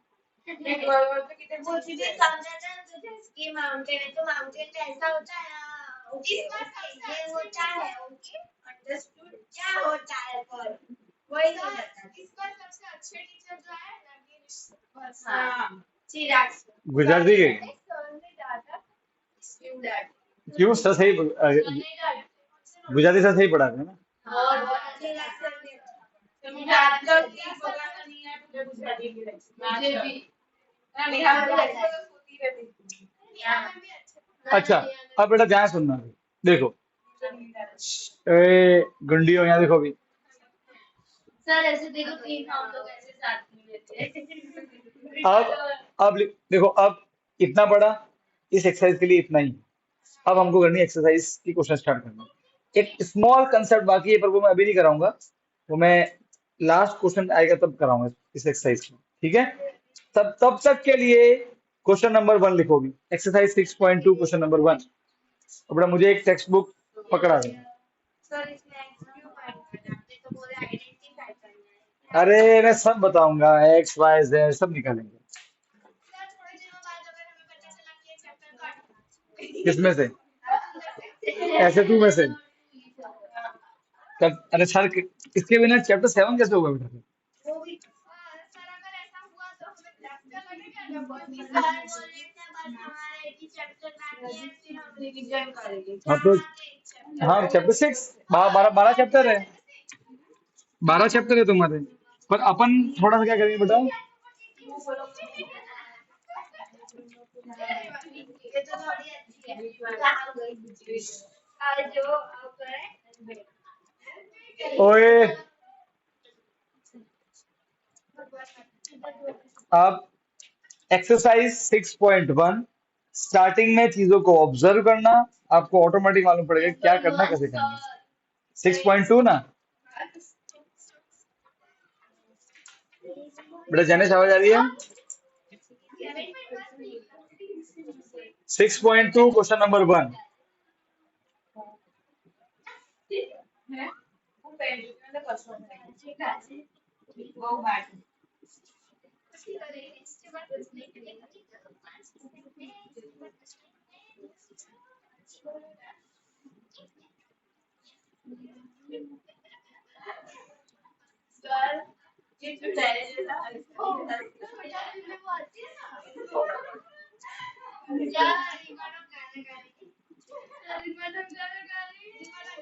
वो चीजें समझा था तुझे कि माउंटेन है तो माउंटेन कैसा होता है। ओके ये होता है। ओके अंडरस्टूड क्या होता है पर वही नहीं बता। इस बार सबसे अच्छे टीचर जो है नवीन बस हां चिराग गुजराती के? सर ने डाटा स्टूडेंट क्यों सर सही गुजराती सर सही पढ़ाते हैं ना? और चिराग सर ने तो मुझे आज तक ये पता नहीं है मुझे गुजराती की मुझे भी यहाँ पे होती रहती थी। यहाँ पे भी अच्छे अच्छा, अब बेटा ध्यान सुनना। देखो गुंडियों, यहाँ देखो अभी। सर ऐसे देखो तीन हम लोग ऐसे साथ में लेते हैं। देखो अब इतना बड़ा इस एक्सरसाइज के लिए इतना ही। अब हमको करनी है एक्सरसाइज की, क्वेश्चन स्टार्ट करना है। एक स्मॉल कंसेप्ट बाकी है पर वो मैं अभी नहीं कराऊंगा, वो मैं लास्ट क्वेश्चन आएगा तब कराऊंगा इस एक्सरसाइज को, ठीक है? तब तब तक के लिए क्वेश्चन नंबर 1 लिखोगी, एक्सरसाइज 6.2 क्वेश्चन नंबर 1। अब बेटा मुझे एक टेक्स्ट बुक पकड़ा दे। सर इसमें एक्सक्यू फाइंड करना आपने तो बोला आइडेंटिफाई करना है। अरे मैं सब बताऊंगा, एक्स वाई जेड सब निकालेंगे। सर थोड़े दिनों बाद अगर हमें पता चला कि ये चैप्टर कट किसमें से? ऐसे तू में से? तब अरे सर इसके बिना चैप्टर 7 कैसे होगा बेटा? वो भी सर अगर ऐसा हुआ तो हमें डर लगेगा ना बहुत कि सर बोलने के बाद हमारा एक ही चैप्टर बाकी है फिर हम रिवीजन करेंगे हाँ क्या तो चैप्टर हाँ, चैप्टर 6 12 चैप्टर है, 12 चैप्टर है तुम्हारे। पर अपन थोड़ा सा क्या करेंगे बेटा? ये तो थोड़ी अच्छी है कहाँ गई आज जो आप करें ओए अब एक्सरसाइज 6.1 स्टार्टिंग में चीजों को ऑब्जर्व करना, आपको ऑटोमेटिक मालूम पड़ेगा क्या करना कैसे करना। 6.2 ना बेटा, जाने आवाज आ रही है? 6.2 क्वेश्चन नंबर 1। सर ये जो डायरेक्ट है वो आती है ना यार रिमानो गाने गाने रिमानो गाने गाने रिमानो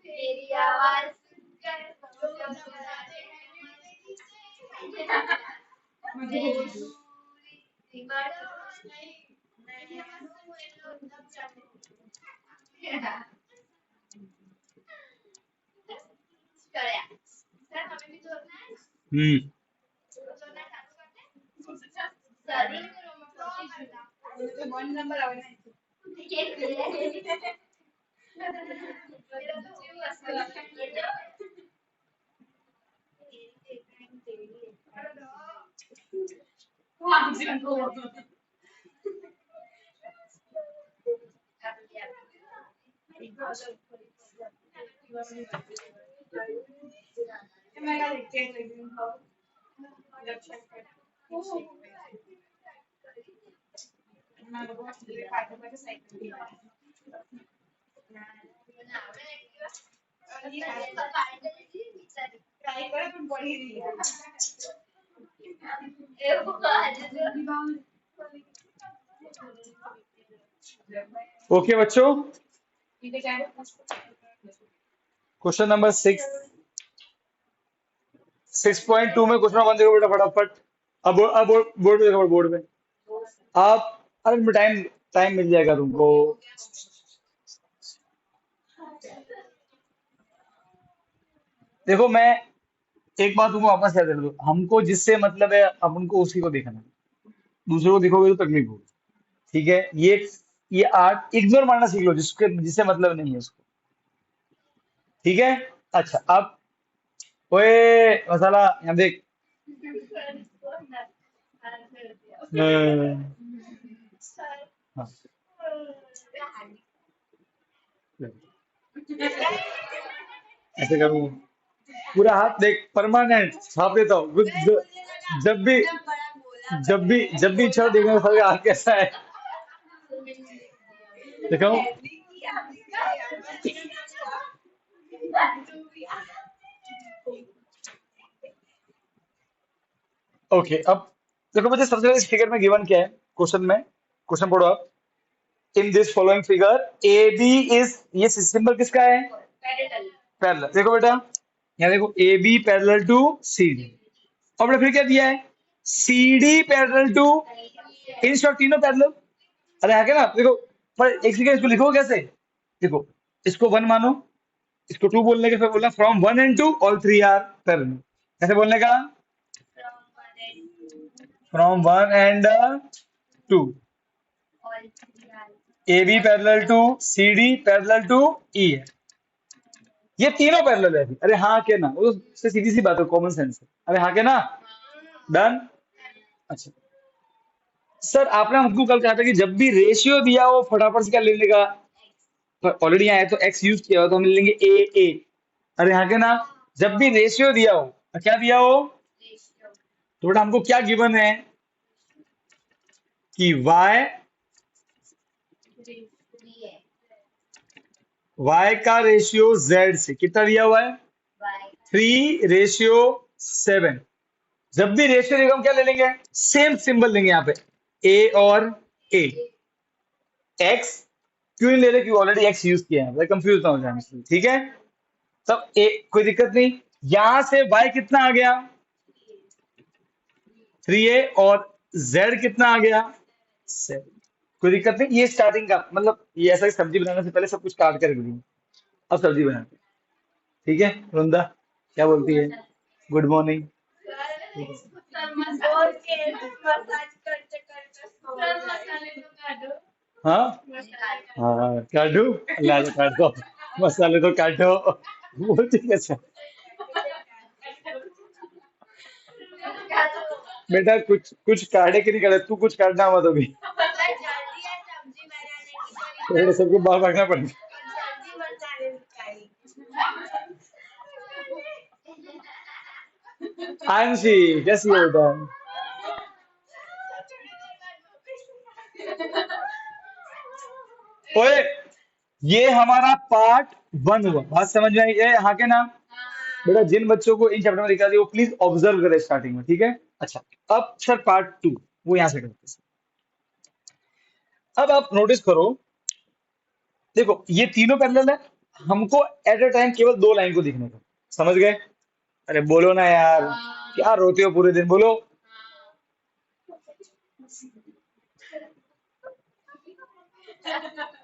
तेरी आवाज सुनकर लोग घबराते हैं मेरे पीछे रिमानो नहीं मेरी आवाज सुन के लोग दब जाते हैं करे सर हमें भी जोड़ना है जोड़ना चालू करते हैं सर ये करो मैं वन नंबर आवे ना ये मेरा तो जीव असली वहाँ से को मैं क्या देखते हैं लेकिन मैं बहुत पार्टी में साइकिल ट्राई करे पण पड़ी रही है ओके बच्चों, क्वेश्चन नंबर 6.2 में क्वेश्चन वन देखो बेटा फटाफट। अब बोर्ड पे देखो, बोर्ड पे आप, अरे टाइम टाइम मिल जाएगा तुमको। देखो मैं एक बात तुमको वापस याद कर दो, हमको जिससे मतलब है अब उनको उसी को देखना है, दूसरे को देखोगे तो तकलीफ होगी। ठीक है, ये आर्ट इग्नोर मारना सीख लो, जिससे मतलब नहीं है उसको। ठीक है। अच्छा अब, ओए मसाला यहाँ देख। हाँ, ऐसे करूँ, पूरा हाथ देख परमानेंट छाप देता हूँ जब भी जब भी इच्छा हो देखने का, हाथ कैसा है दिखाऊं। ओके अब देखो मुझे सबसे पहले इस फिगर में गिवन क्या है, क्वेश्चन में, क्वेश्चन पढ़ो आप। In this following figure A B is, ये सिंबल किसका है, पैरेलल। देखो बेटा यहाँ देखो, A B parallel to C D, और बेटा फिर क्या दिया है, C D parallel to, in short तीनों पैरेलल। अरे आगे ना देखो, पर एक सेकंड इसको लिखो कैसे, देखो इसको वन मानो, इसको टू बोलने के, फिर बोलना from one and two all three are parallel. कैसे बोलने का, from one and two, A B parallel to C D parallel to E है, ये तीनों पैरेलल है अभी। अरे हाँ के ना, वो तो सीधी सी बात है, कॉमन सेंस है। अरे हाँ के ना, डन। अच्छा सर आपने हमको कल कहा था कि जब भी रेशियो दिया हो फटाफट से क्या ले लेगा, ऑलरेडी यहाँ है तो एक्स यूज किया हो तो हम ले लेंगे ए ए। अरे हाँ के ना, जब भी रेशियो दिया हो, क्या दिया हो, तो बेटा हमको क्या गिवन है कि y का रेशियो z से कितना दिया हुआ है, 3:7। जब भी रेशियो देगा हम क्या ले लेंगे, सेम सिंबल लेंगे यहाँ पे, a और a। x क्यों नहीं ले रहे, क्योंकि ऑलरेडी x यूज किया है, कंफ्यूज ना हो जाए इसलिए। ठीक है, तब a कोई दिक्कत नहीं। यहां से y कितना आ गया, 3a, और z कितना आ गया, 7। कोई दिक्कत नहीं, ये स्टार्टिंग का मतलब, ये ऐसा कि सब्जी बनाने से पहले सब कुछ काट कर रख दी, अब सब्जी बनाते हैं। ठीक है वृंदा, क्या बोलती है, गुड मॉर्निंग। हाँ हाँ काटू, ला दो काट दो, मसाले तो काटो, बोलती कैसे। बेटा कुछ कुछ काटे कि नहीं काटे, तू कुछ काटना मत अभी, थोड़ा सबको बाहर रखना पड़ेगा। आंशी कैसी है बेटा, ओए ये हमारा पार्ट वन हुआ, बात समझ में आई है, हाँ के ना। बेटा जिन बच्चों को इन चैप्टर में दिखा दी वो प्लीज ऑब्जर्व करें स्टार्टिंग में, ठीक है। अच्छा अब सर पार्ट टू, वो यहां से करते हैं। अब आप नोटिस करो, देखो ये तीनों पैरेलल है, हमको एट अ टाइम केवल दो लाइन को दिखने का, समझ गए। अरे बोलो ना यार, क्या रोते हो पूरे दिन, बोलो।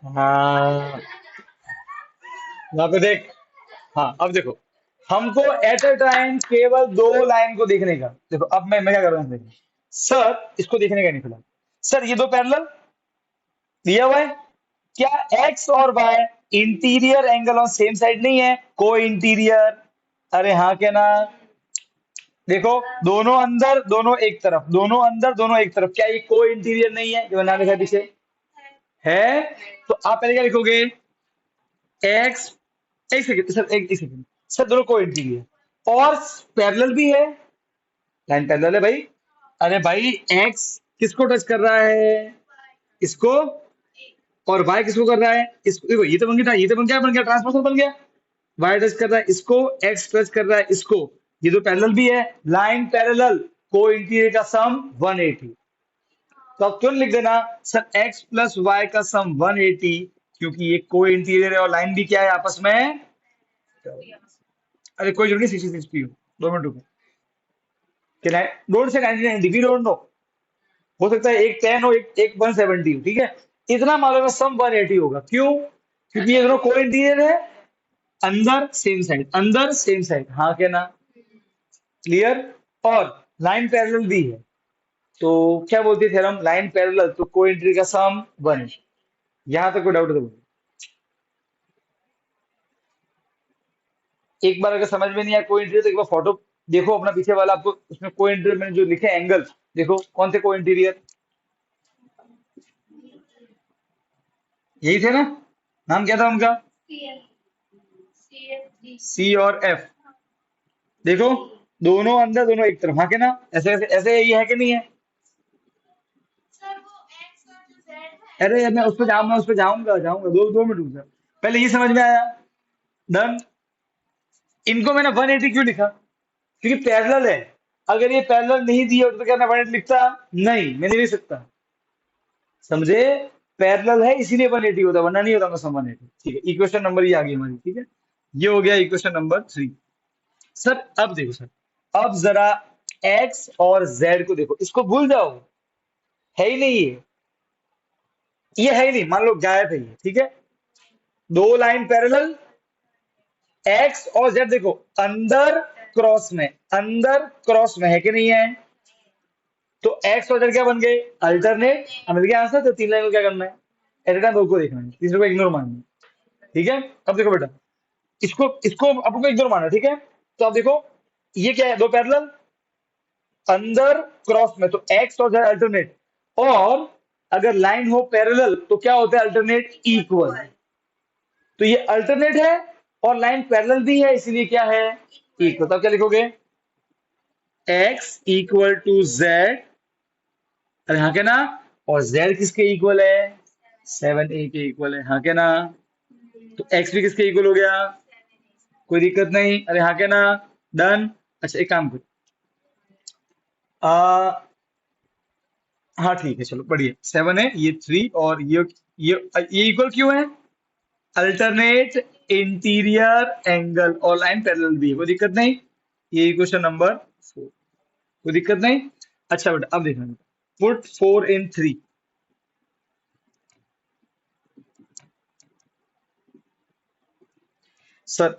हाँ वहां पे देख, हाँ अब देखो, हमको एट अ टाइम केवल दो लाइन को देखने का। देखो अब मैं क्या कर रहा हूँ, देखो सर इसको देखने का नहीं फिलहाल, सर ये दो पैरेलल दिया हुआ है, क्या एक्स और Y interior angle on same side नहीं है, को इंटीरियर। अरे हाँ क्या ना, देखो दोनों अंदर दोनों एक तरफ, दोनों अंदर दोनों एक तरफ, क्या ये को इंटीरियर नहीं है, जो बनाने का पीछे है। तो आप पहले क्या लिखोगे, एक्स, एक सेकंड सर, एक सेकंड सर, दोनों को इंटीरियर और पैरेलल भी है, लाइन पैरेलल है भाई। अरे भाई एक्स किसको टच कर रहा है, इसको, और वाई किसको कर रहा है, इसको। देखो ये तो बन गया, ये तो बन गया ट्रांसफॉर्मर बन गया। वाई टच कर रहा है इसको, एक्स टच कर रहा है इसको, ये तो पैरेलल भी है, लाइन पैरेलल। को इंटीरियर का सम 180। तो अब तुरंत लिख देना सर x प्लस वाई का सम 180, क्योंकि ये को इंटीरियर है और लाइन भी क्या है आपस में। अरे कोई जरूरी 60 60 हो, 2 मिनट रुको। कि don't say 90 we don't know, हो सकता है एक 10 हो, एक 170 हो, ठीक है। इतना मालूम है सम 180 होगा, क्यों? क्योंकि ये दोनों को इंटीरियर है, अंदर सेम साइड, अंदर सेम साइड, हाँ क्या ना, क्लियर। और लाइन पैरेलल भी है, तो क्या बोलती है थ्योरम, लाइन पैरेलल तो को इंटीरियर का सम 1। यहां तक कोई डाउट है तो बोलो। एक बार अगर समझ में नहीं आया को इंटीरियर तो एक बार फोटो देखो अपना पीछे वाला, आपको उसमें को इंटीरियर में जो लिखे एंगल देखो कौन थे को इंटीरियर, यही थे ना, नाम क्या था उनका, सी और एफ। देखो दोनों अंदर दोनों एक तरफ, हाँ के ना, ऐसे ऐसे ऐसे ये है कि नहीं है। अरे मैं उस पर जाऊंगा, उस पर जाऊंगा जाऊंगा, 2 मिनट रुक जा। पहले ये समझ में आया, डन। इनको मैंने 180 क्यों लिखा, क्योंकि पैरेलल है। अगर ये पैरेलल नहीं दिए होते तो क्या मैं 180 लिखता, नहीं मैं नहीं लिख सकता, समझे। पैरेलल है इसीलिए 180 होता, वरना नहीं होता मैं सम 180, ठीक है। इक्वेशन नंबर ये आ गई हमारी, ठीक है। ये हो गया इक्वेशन नंबर 3। सर अब देखो सर, अब जरा एक्स और जेड को देखो, इसको भूल जाओ, है ही नहीं ये है ही नहीं, मान लो गायब है ये, ठीक है। दो लाइन पैरेलल, एक्स और जेड देखो अंदर क्रॉस में, अंदर क्रॉस में है कि नहीं है। तो एक्स और जेड क्या बन गए, अल्टरनेट। अब मिल गया आंसर, तो 3 लाइन को क्या करना है, एट ए टाइम दो को देखना है, तीसरे को इग्नोर मानना है, ठीक है। अब देखो बेटा, इसको इसको आपको इग्नोर मानना है, ठीक है। तो अब देखो ये क्या है, दो पैरेलल अंदर क्रॉस में, तो एक्स और जेड अल्टरनेट। और अगर लाइन हो पैरेलल तो क्या होता है, अल्टरनेट इक्वल। तो ये अल्टरनेट है और लाइन पैरेलल भी है, इसीलिए क्या है, इक्वल। तब क्या लिखोगे, एक्स इक्वल टू जेड, अरे हाँ क्या ना, और जेड किसके इक्वल है, 7a के इक्वल है, हाँ क्या ना। तो एक्स भी किसके इक्वल हो गया, कोई दिक्कत नहीं, अरे हाँ क्या ना, डन। अच्छा एक काम करो, आ, हाँ ठीक है चलो बढ़िया, 7 है, ये 3 और ये इक्वल क्यों है, अल्टरनेट इंटीरियर एंगल और लाइन पैरेलल भी है, कोई दिक्कत नहीं। ये क्वेश्चन नंबर 4, कोई दिक्कत नहीं। अच्छा बेटा अब देखना, पुट 4 इन 3। सर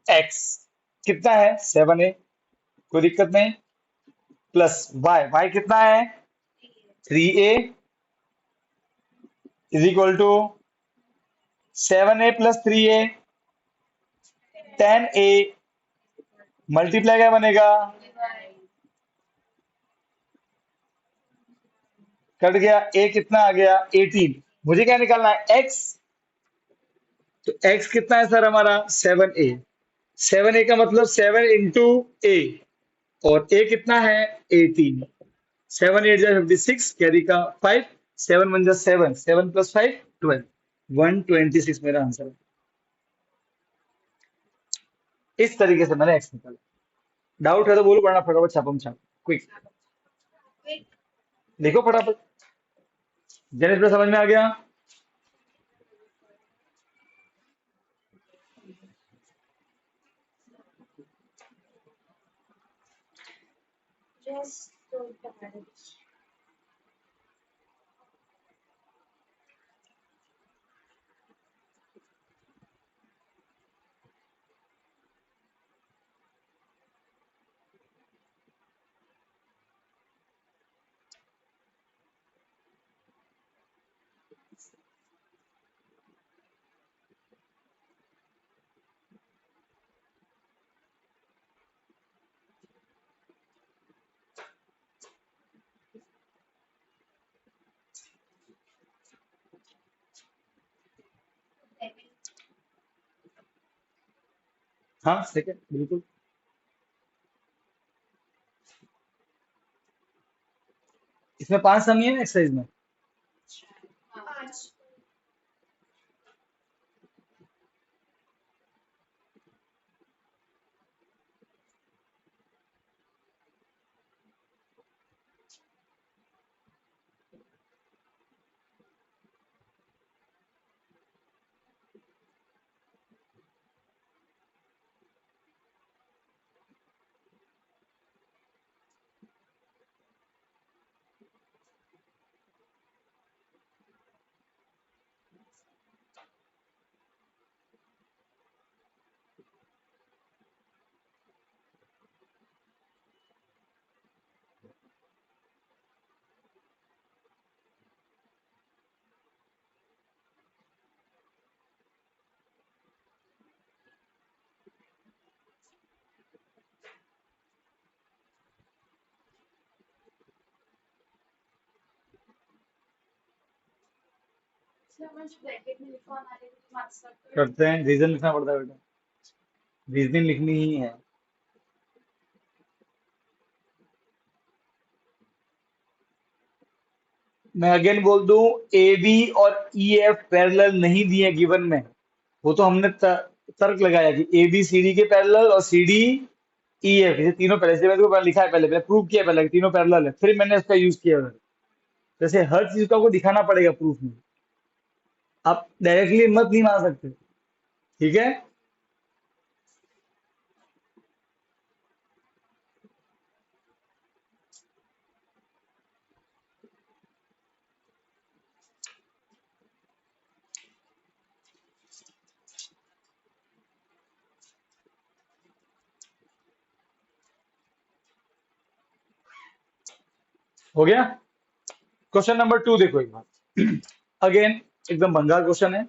एक्स कितना है, 7 है, कोई दिक्कत नहीं, प्लस वाई, वाई कितना है, 3a is equal to 7a plus 3a, 10a multiply क्या बनेगा, कट गया, a कितना आ गया 18। मुझे क्या निकालना है, x। तो x कितना है सर हमारा, 7a। 7a का मतलब 7 इंटू ए, और a कितना है 18। 7 8 जा 56, कैरी का 5, 7 1 जा 7, 7 प्लस 5 12, 126 मेरा आंसर है। इस तरीके से मैंने x निकाला। डाउट है तो बोलो, पढ़ना फटाफट छापम छाप, क्विक देखो फटाफट। जनित पे समझ में आ गया। Just so tired. हाँ सेकंड बिल्कुल। इसमें 5 समी है एक्सरसाइज में। पाँच। मुझे ब्रैकेट में लिखा हमारे को मार्क्स करते हैं, रीजन लिखना पड़ता है बेटा, रीजनिंग लिखनी ही है। मैं अगेन बोल दूं, ए बी और ई एफ पैरेलल नहीं दिए गिवन में। वो तो हमने तर्क लगाया कि ए बी सी डी के पैरेलल और सी डी ई एफ, ये तीनों पहले से मैंने तो लिखा है, पहले प्रूव किया पहले कि तीनों पैरेलल है, फिर मैंने इसका यूज किया है। जैसे हर चीज को आपको दिखाना पड़ेगा प्रूफ में, आप डायरेक्टली मत नहीं मान सकते। ठीक है, हो गया। क्वेश्चन नंबर 2 देखो एक बार, अगेन एकदम भंगार क्वेश्चन है।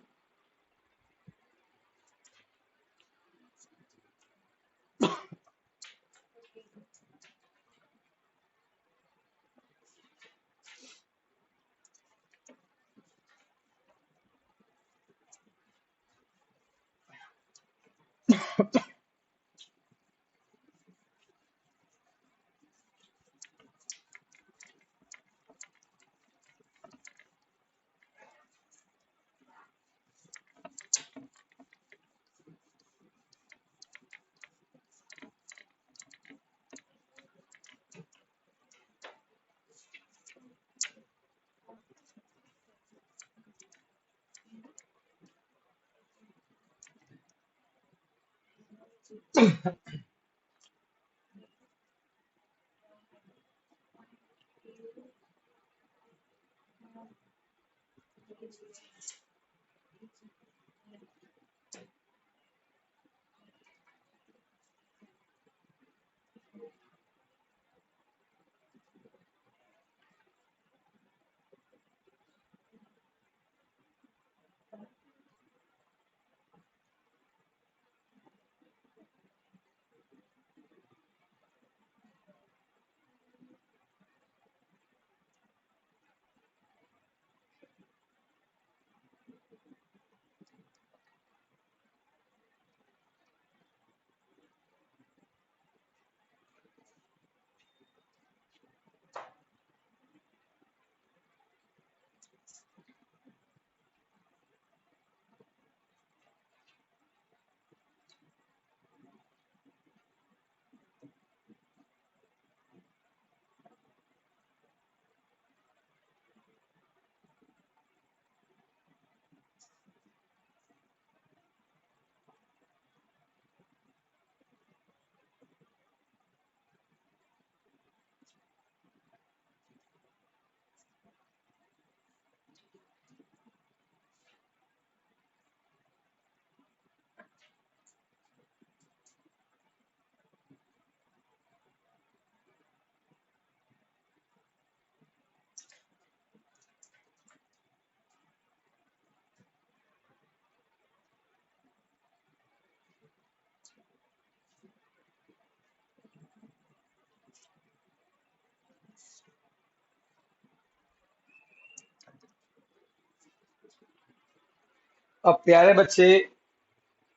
अब प्यारे बच्चे,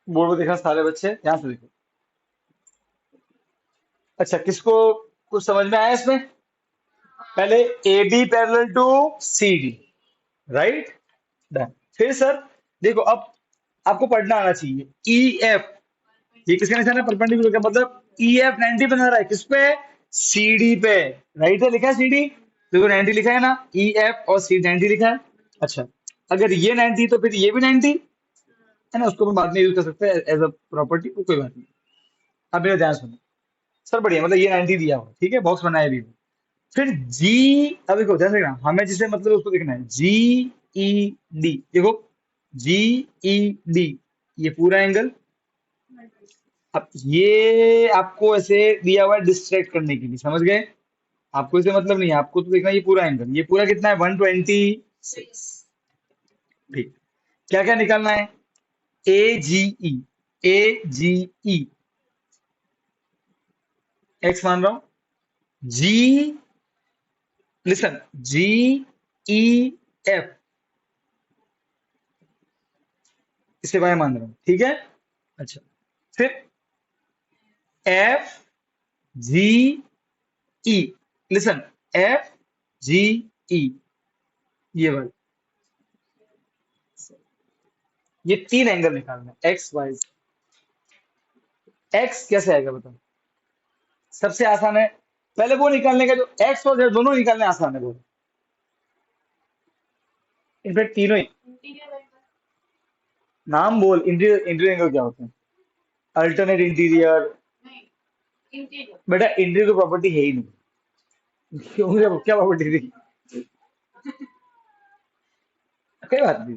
बोर्ड में देखना सारे बच्चे ध्यान से देखो। अच्छा, किसको कुछ समझ में आया इसमें? पहले A B parallel to C D, right, done. फिर सर देखो, अब आपको पढ़ना आना चाहिए ई एफ, ये किसका निशान है? परपेंडिकुलर का मतलब ई एफ 90 बना रहा है किस पे? सी डी पे, राइट है, लिखा है सी डी, देखो 90 लिखा है ना, ई एफ और सी 90 लिखा है। अच्छा, अगर ये 90 तो फिर ये भी 90 है ना, उसको हम बाद में यूज कर सकते हैं एज अ प्रॉपर्टी, कोई बात नहीं। अब मेरा ध्यान सुनो सर, बढ़िया, मतलब ये 90 दिया हुआ, ठीक है, बॉक्स बनाया भी हुआ। फिर जी, अब देखो ध्यान से देखना, हमें जिसे मतलब उसको देखना है, जी ई डी, देखो जी ई डी, ये पूरा एंगल। अब ये आपको ऐसे दिया हुआ है डिस्ट्रैक्ट करने के लिए, समझ गए? आपको इसे मतलब नहीं है, आपको तो देखना है ये पूरा एंगल, ये पूरा कितना है? 126। ठीक, क्या क्या निकालना है? ए जी ई, ए जी ई, एक्स मान रहा हूं, जी, लिसन, जी ई एफ, इसे वाई मान रहा हूं, ठीक है। अच्छा, फिर एफ जी ई, लिसन, एफ जी ई, ये वाला, ये तीन एंगल निकालना है एक्स वाई। एक्स कैसे आएगा बताओ? सबसे आसान है, पहले वो निकालने का जो एक्स और जेड दोनों निकालने आसान है वो, इनफैक्ट तीनों ही। इंटीरियर एंगल नाम बोल, इंटीरियर, इंटीरियर एंगल क्या होता है? Alternate interior. नहीं, इंटीरियर बेटा इंटीरियर की प्रॉपर्टी है ही नहीं। क्यों, क्या क्या प्रॉपर्टी थी? कोई बात नहीं,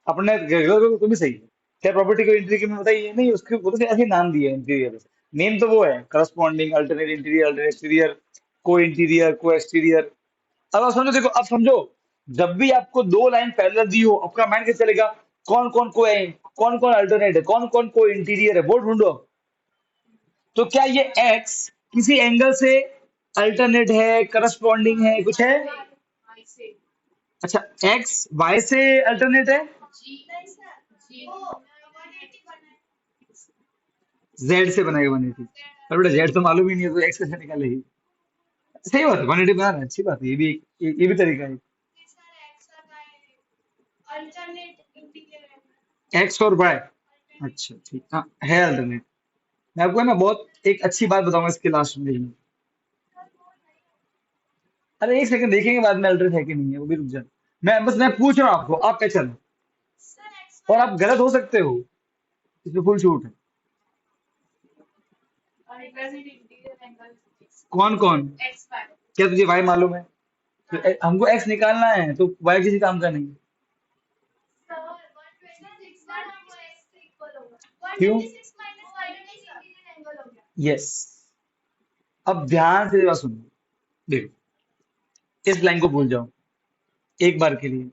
अपने रेगुलर को भी सही है। क्या प्रॉपर्टी को इंटीरियर में बताइए, नहीं उसके वो तो ऐसे नाम दिए इंटीरियर। नेम तो वो है, corresponding, alternate interior, alternate exterior, को इंटीरियर, को एक्सटीरियर। अब आप समझो, देखो अब समझो, जब भी आपको दो लाइन पैरेलल दी हो, आपका माइंड कैसे चलेगा? कौन कौन को है, कौन कौन अल्टरनेट है, कौन कौन को इंटीरियर है, वो ढूंढो। तो क्या ये एक्स किसी एंगल से अल्टरनेट है, करस्पॉन्डिंग है, कुछ है? वाई से अच्छा, एक्स वाई से अल्टरनेट है, जी नहीं सर, जी वो 180 बना है। जेड से बनाएगा 180। पर बेटा जेड तो मालूम ही नहीं है, तो एक्स कैसे निकालेगी? सही बात है, 180 बना रहा है, अच्छी बात है, ये भी तरीका है। सर एक्स का है अल्टरनेट इंटीरियर एंगल, एक्स और वाई, अल्टरनेट अच्छा ठीक, हाँ है अल्टरनेट। मैं आपको है ना बहुत एक अच्छी बात बताऊंगा इसके लास्ट में ही। अरे एक सेकंड, देखेंगे बाद में अल्टरनेट है कि नहीं है, वो भी रुक जा। मैं पूछ रहा हूँ आपको, आप क्या चलो, सर एक्स और वाई आप गलत हो सकते हो, इसमें फुल छूट है। और रिप्रेजेंट इंटीरियर एंगल कौन कौन? एक्स वाई क्या तुझे वाई मालूम है? तो हाँ हमको एक्स निकालना है, तो वाई किसी काम का नहीं है। सर 126 का हमको एक्स से इक्वल होगा क्यों? 126 माइनस 126 इंटीरियर एंगल हो गया। यस। अब ध्यान से बात सुनो, देखो, इस लाइन को भूल जाओ एक बार के लिए।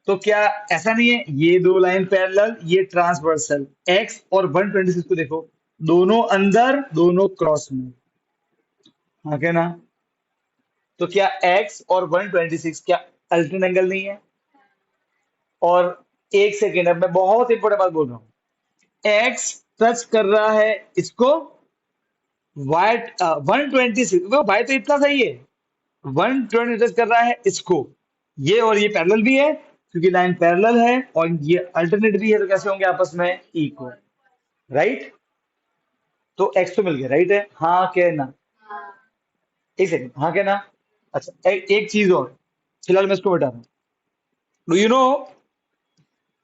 तो क्या ऐसा नहीं है, ये दो लाइन पैरेलल, ये ट्रांसवर्सल, एक्स और 126 को देखो, दोनों अंदर दोनों क्रॉस में, हाँ क्या ना? तो क्या एक्स और 126 क्या अल्टरनेट एंगल नहीं है? और एक सेकेंड, अब मैं बहुत इंपॉर्टेंट बात बोल रहा हूँ, एक्स टच कर रहा है इसको, वाई 126, वो भाई तो इतना सही है, 120 टच कर रहा है इसको, ये और ये पैरेलल भी है, क्योंकि लाइन पैरेलल है, और ये अल्टरनेट भी है, तो कैसे होंगे आपस में? Equal, right? तो एक्स तो मिल गया, राइट है, हाँ क्या ना? हाँ एक सेकंड, हाँ क्या ना? अच्छा, एक चीज और, फिलहाल मैं इसको बता रहा हूँ। डू यू नो,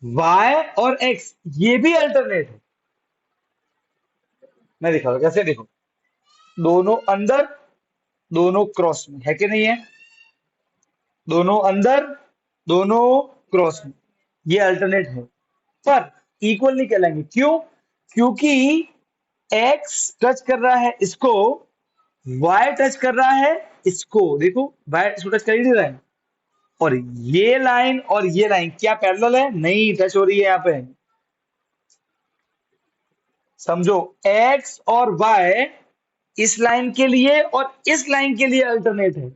वाई और एक्स ये भी अल्टरनेट है। मैं दिखा रहा हूँ, कैसे देखो, दोनों अंदर दोनों क्रॉस में, है कि नहीं है? दोनों अंदर दोनों क्रॉस में, ये अल्टरनेट है। पर इक्वल नहीं कहलाएंगे, क्यों? क्योंकि एक्स टच कर रहा है इसको, वाई टच कर रहा है इसको, देखो वाई इसको टच कर ही नहीं रहा है, और ये लाइन क्या पैरेलल है? नहीं, टच हो रही है यहाँ पे। समझो, एक्स और वाई इस लाइन के लिए और इस लाइन के लिए अल्टरनेट है,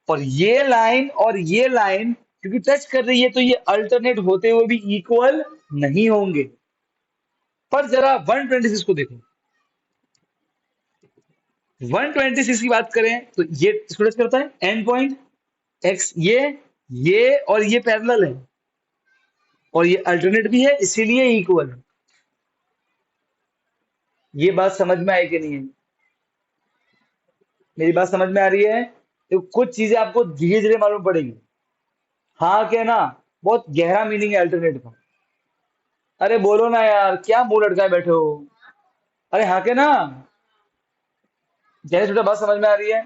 और ये लाइन क्योंकि टच कर रही है, तो ये अल्टरनेट होते हुए भी इक्वल नहीं होंगे। पर जरा 126 को देखो, 126 की बात करें तो ये इसको टच करता है, एंड पॉइंट एक्स, ये और ये पैरेलल है, और ये अल्टरनेट भी है, इसीलिए इक्वल है। ये बात समझ में आई कि नहीं है? मेरी बात समझ में आ रही है? तो कुछ चीजें आपको धीरे धीरे मालूम पड़ेगी, हाँ क्या ना? बहुत गहरा मीनिंग है अल्टरनेट का। अरे बोलो ना यार, क्या मुंह लटकाए बैठे हो? अरे हाँ क्या ना? जैसे छोटा बात समझ में आ रही है?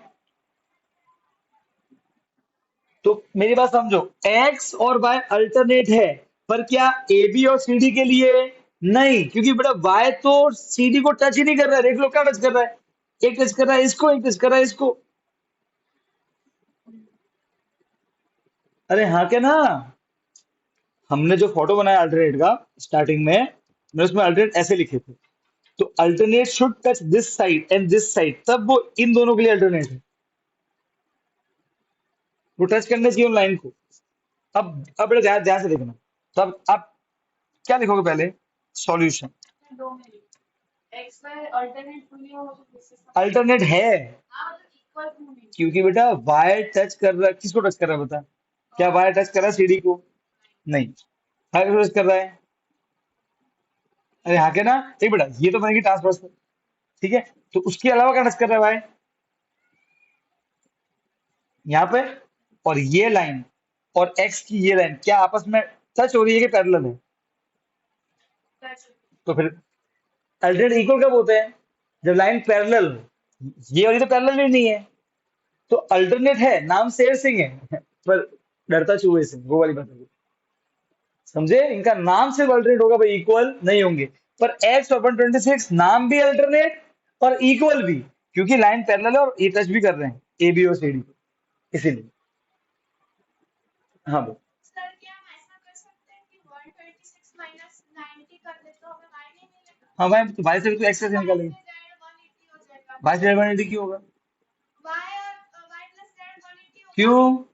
तो मेरी बात समझो, एक्स और वाई अल्टरनेट है, पर क्या ए बी और सी डी के लिए? नहीं, क्योंकि बेटा वाई तो सी डी को टच ही नहीं कर रहा है, देख लो क्या टच कर रहा है, एक टच कर रहा है इसको, एक टच कर रहा है इसको। अरे हाँ क्या ना? हमने जो फोटो बनाया अल्टरनेट का स्टार्टिंग में, मैंने उसमें अल्टरनेट ऐसे लिखे थे, तो alternate should touch this side and this side, तब वो इन दोनों के लिए अल्टरनेट है, वो टच करना चाहिए उन लाइन को। अब बेटा ध्यान ध्यान से देखना। तो अब क्या लिखोगे पहले? सॉल्यूशन। दो मिनट एक्स वाई अल्टरनेट नहीं हो तो अल्टरनेट है, हाँ मतलब इक्वल क्यों नहीं? क्योंकि बेटा वाई टच कर रहा है, किसको टच कर रहा है बता? क्या वाई टच कर रहा है सीडी को? नहीं। हाँ, किसको टच कर रहा है? अरे हाँ के ना। एक बेटा ये तो बनेगी ट्रांसवर्स, ठीक है। तो उसके अलावा क्या टच कर रहा है वाई? यहाँ पे। और ये लाइन और एक्स की ये लाइन क्या आपस में टच हो रही है कि पैरेलल है? तो फिर अल्टरनेट इक्वल कब होते हैं? जब लाइन पैरेलल हो। ये वाली तो पैरेलल ही नहीं है, तो अल्टरनेट है, नाम शेर सिंह है पर डरता चूहे से, वो वाली बात है। समझे? इनका नाम सिर्फ अल्टरनेट होगा भाई, इक्वल नहीं होंगे। पर एक्स और 126 नाम भी अल्टरनेट और इक्वल भी, क्योंकि लाइन पैरेलल है और ये टच भी कर रहे हैं ए बी और सी डी, इसीलिए। हाँ भाई। सर क्या हम ऐसा कर सकते हैं कि 126 माइनस 90 कर दे तो हमें y नहीं मिलेगा? हाँ भाई, तो भाई से भी तो एक्स कैसे y निकालेंगे? से z 180 हो जाएगा। भाई से एडवांटेज क्यों होगा? y और y प्लस z 180 होगा। क्यों?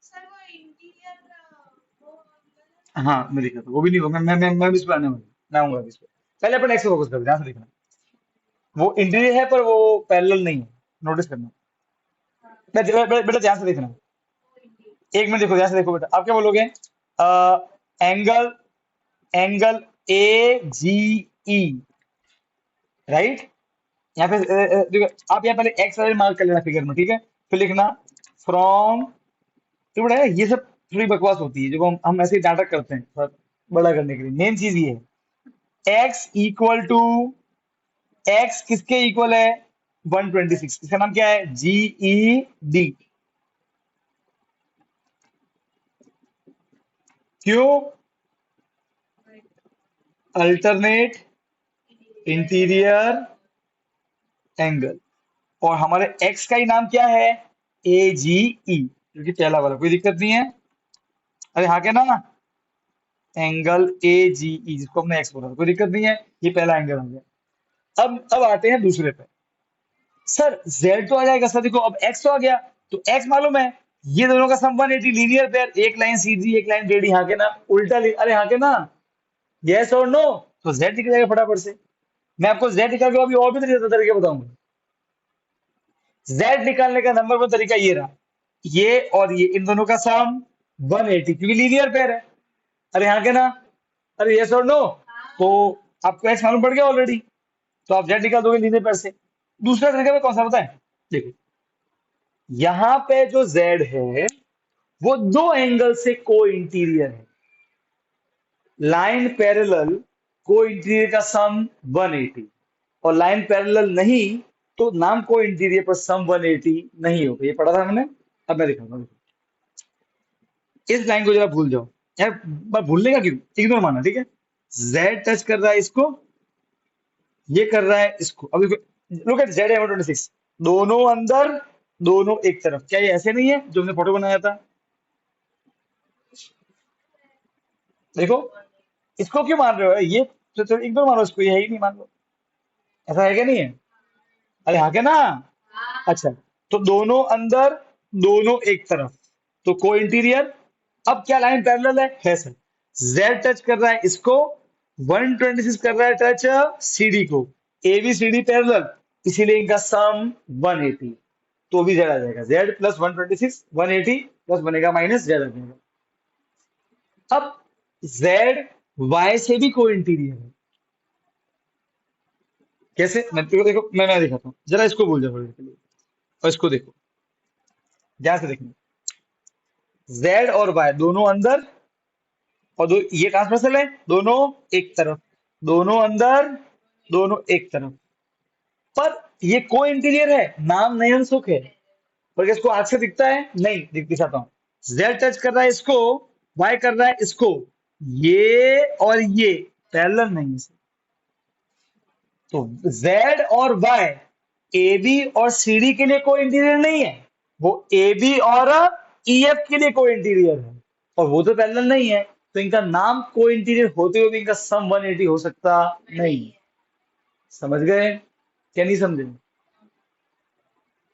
सर वो इंटीरियर वो हाँ मैं लिखा था, वो भी नहीं होगा। मैं भी इस पर आने वाला हूँ। मैं आऊंगा अभी इस पर। पहले अपन एक्स पे फोकस करते हैं, ध्यान से देखना। वो इंटीरियर है पर वो पैरेलल नहीं है, नोटिस करना। बेटा ध्यान से देखना। एक मिनट देखो, ध्यान से देखो बेटा, आप क्या बोलोगे? Angle, angle A G E, right. यहाँ पे देखो आप यहाँ पहले एक्स वाले मार्क कर लेना फिगर में, ठीक है। फिर लिखना फ्रॉम, तो बड़ा है ये सब थोड़ी बकवास होती है जब हम ऐसे ही नाटक करते हैं थोड़ा बड़ा करने के लिए। मेन चीज ये है, एक्स इक्वल टू, एक्स किसके इक्वल है? 126। इसका नाम क्या है? जी ई डी। क्यों? Alternate interior angle. और हमारे एक्स का ही नाम क्या है? ए जी ई, क्योंकि पहला वाला कोई दिक्कत नहीं है। अरे हाँ क्या ना, एंगल ए जी ई जिसको हमने एक्स बोला था, कोई दिक्कत नहीं है, ये पहला एंगल हो गया। अब आते हैं दूसरे पे। सर z तो आ जाएगा सर, देखो अब x तो आ गया, तो x मालूम है, ये दोनों का सम 180 लीनियर पेयर, एक लाइन सीधी एक लाइन टेढ़ी, हाँ के ना? उल्टा अरे हाँ के ना, यस और नो? तो z निकल जाएगा फटाफट से। मैं आपको z निकाल के अभी और भी तरीके बताऊंगा। z निकालने का नंबर वन तरीका ये रहा, ये और ये इन दोनों का सम 180, क्योंकि लीनियर पेयर है। अरे हाँ के ना? अरे यस और नो? तो आपको x मालूम पड़ गया ऑलरेडी, तो आप z निकाल दोगे लीनियर पेयर से। दूसरा तरीका में कौन सा बताएं? देखो यहां पे जो z है वो दो एंगल से को इंटीरियर है। लाइन पैरेलल को इंटीरियर का सम 180, और लाइन पैरेलल नहीं तो नाम को इंटीरियर पर सम 180 नहीं होगा। ये पढ़ा था हमने। अब मैं दिखाऊंगा, इस लाइन को जरा भूल जाओ यार, भूलने का क्यों, इग्नोर मानना, ठीक है। z टच कर रहा है इसको, ये कर रहा है इसको। अभी लुक एट z 26, दोनों अंदर दोनों एक तरफ। क्या ये ऐसे नहीं है जो हमने फोटो बनाया था? देखो, इसको क्यों मान रहे हो? ये तो इग्नोर मारो इसको, ये है ही नहीं, मान लो। ऐसा है क्या? नहीं है? अरे हाँ क्या ना? अच्छा, तो दोनों अंदर दोनों एक तरफ, तो को इंटीरियर। अब क्या लाइन पैरेलल है सर। z टच कर रहा है इसको, 126 कर रहा है टच सीडी को, A B C D parallel, इसीलिए इनका सम 180। तो भी z आ जाएगा, z प्लस 126 180 प्लस बनेगा माइनस z आ जाएगा। अब z y से भी को इंटीरियर है। कैसे? मैं देखो देखो, मैं दिखाता हूँ, जरा इसको भूल जाओ थोड़ी देर के लिए और इसको देखो, ध्यान से देखना। z और y दोनों अंदर, और ये ट्रांसवर्सल है, दोनों एक तरफ, दोनों अंदर दोनों एक तरफ। पर ये को इंटीरियर है, नाम नयन सुख है, पर इसको आग से दिखता है नहीं, दिखाता हूं। z टच कर रहा है इसको, y कर रहा है इसको, ये और ये पैरेलल नहीं है। तो z और y ए बी और सी डी के लिए को इंटीरियर नहीं है, वो ए बी और ई एफ के लिए को इंटीरियर है, और वो तो पैरेलल नहीं है, तो इनका नाम को इंटीरियर होते हुए भी इनका सम 180 हो सकता नहीं। समझ गए? क्या नहीं समझे?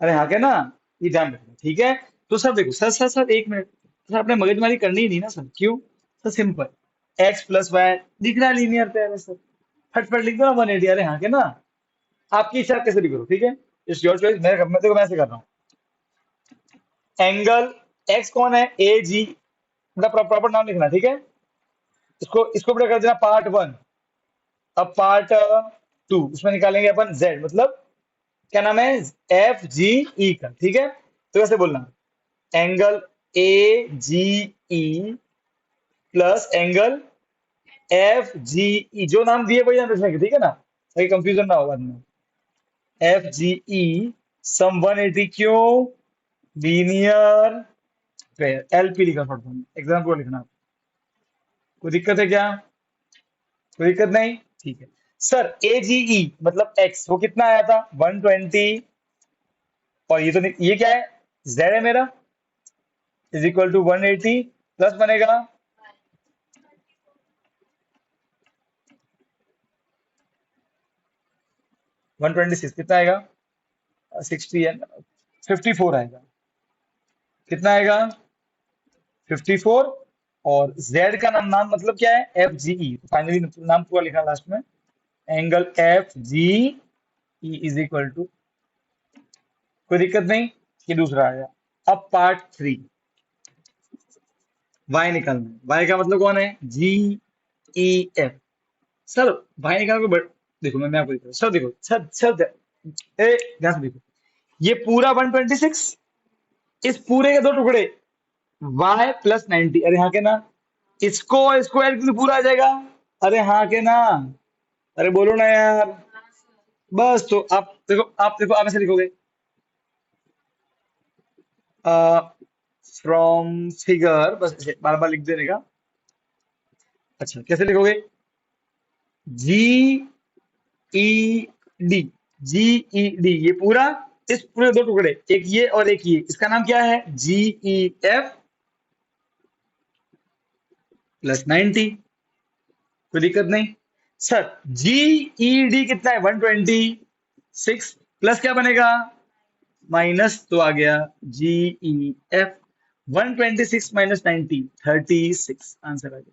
अरे हाँ क्या ना, ये ध्यान रखना, ठीक है। तो सर देखो, सर एक मिनट, सर आपने मगजमारी करनी ही नहीं ना सर, क्यों? Sir simple, X plus Y दिख रहा है लीनियर पे है सर। फटफट लिख दो ना 180। अरे हाँ के ना, आपकी इच्छा आप कैसे भी करो, ठीक है, इट्स योर चॉइस। मैं देखो मैं ऐसे कर रहा हूँ। एंगल एक्स कौन है, ए जी, मतलब प्रॉपर नाम लिखना, ठीक है। इसको पूरा कर देना पार्ट वन। अब पार्ट टू उसमें निकालेंगे अपन जेड, मतलब क्या नाम है, एफ जी ई का, ठीक है। तो कैसे बोलना, angle A G E plus angle F G E, जो नाम दिए वही नाम रखेंगे, ठीक है ना, ताकि कंफ्यूजन ना हो बाद में। एफ जी ई सम 180 क्यों, लीनियर पेयर। एलपी लिखा पड़ता है, एग्जाम को लिखना। कोई दिक्कत है क्या, कोई दिक्कत नहीं, ठीक है। सर ए जी ई मतलब एक्स वो कितना आया था 120, और ये तो ये क्या है, जेड है मेरा, इज इक्वल टू 180 प्लस बनेगा 126, कितना आएगा 60 है, 54 आएगा, कितना आएगा 54। और z का नाम मतलब क्या है, एफ जी ई, फाइनली नाम पूरा लिखा लास्ट में, angle F G E is equal to, कोई दिक्कत नहीं, ये दूसरा आ गया। अब पार्ट थ्री, y निकालना है। y का मतलब कौन है, जी ई एफ। सर y निकालना को देखो मैं आपको दिखा सर, देखो सर सर ध्यान से देखो, ये पूरा 126, इस पूरे के दो टुकड़े y प्लस 90, अरे हाँ के ना, इसको इसको ऐड करके पूरा आ जाएगा, अरे हाँ के ना, अरे बोलो ना यार। बस तो आप ऐसे लिखोगे, फ्रॉम फिगर, बस ऐसे बार बार लिख देने का। अच्छा कैसे लिखोगे, जी ई डी, जी ई डी, ये पूरा, इस पूरे दो टुकड़े, एक ये और एक ये, इसका नाम क्या है, जी ई एफ प्लस 90, कोई दिक्कत नहीं। सर जी ई डी कितना है 126, प्लस क्या बनेगा, माइनस तो आ गया जी ई एफ, 126 माइनस 90 36, आंसर आ गया,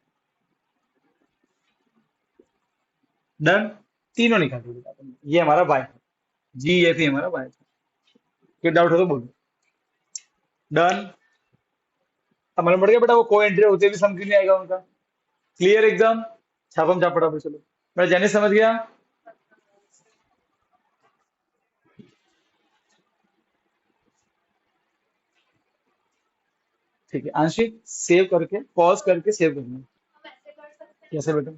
डन। तीनों निकाल दो बेटा तुम। ये हमारा बाय, जी एफ ही हमारा बाय। कोई डाउट हो तो बोलो, डन। अब मालूम पड़ गया बेटा, वो को एंट्री होते भी सम क्यों नहीं आएगा उनका, क्लियर एकदम, छापम छापड़ा पे चलो। मैं जाने समझ गया, ठीक है आंशिक, सेव करके पॉज करके सेव करना। हम ऐसे कर सकते हैं। कैसे बेटा,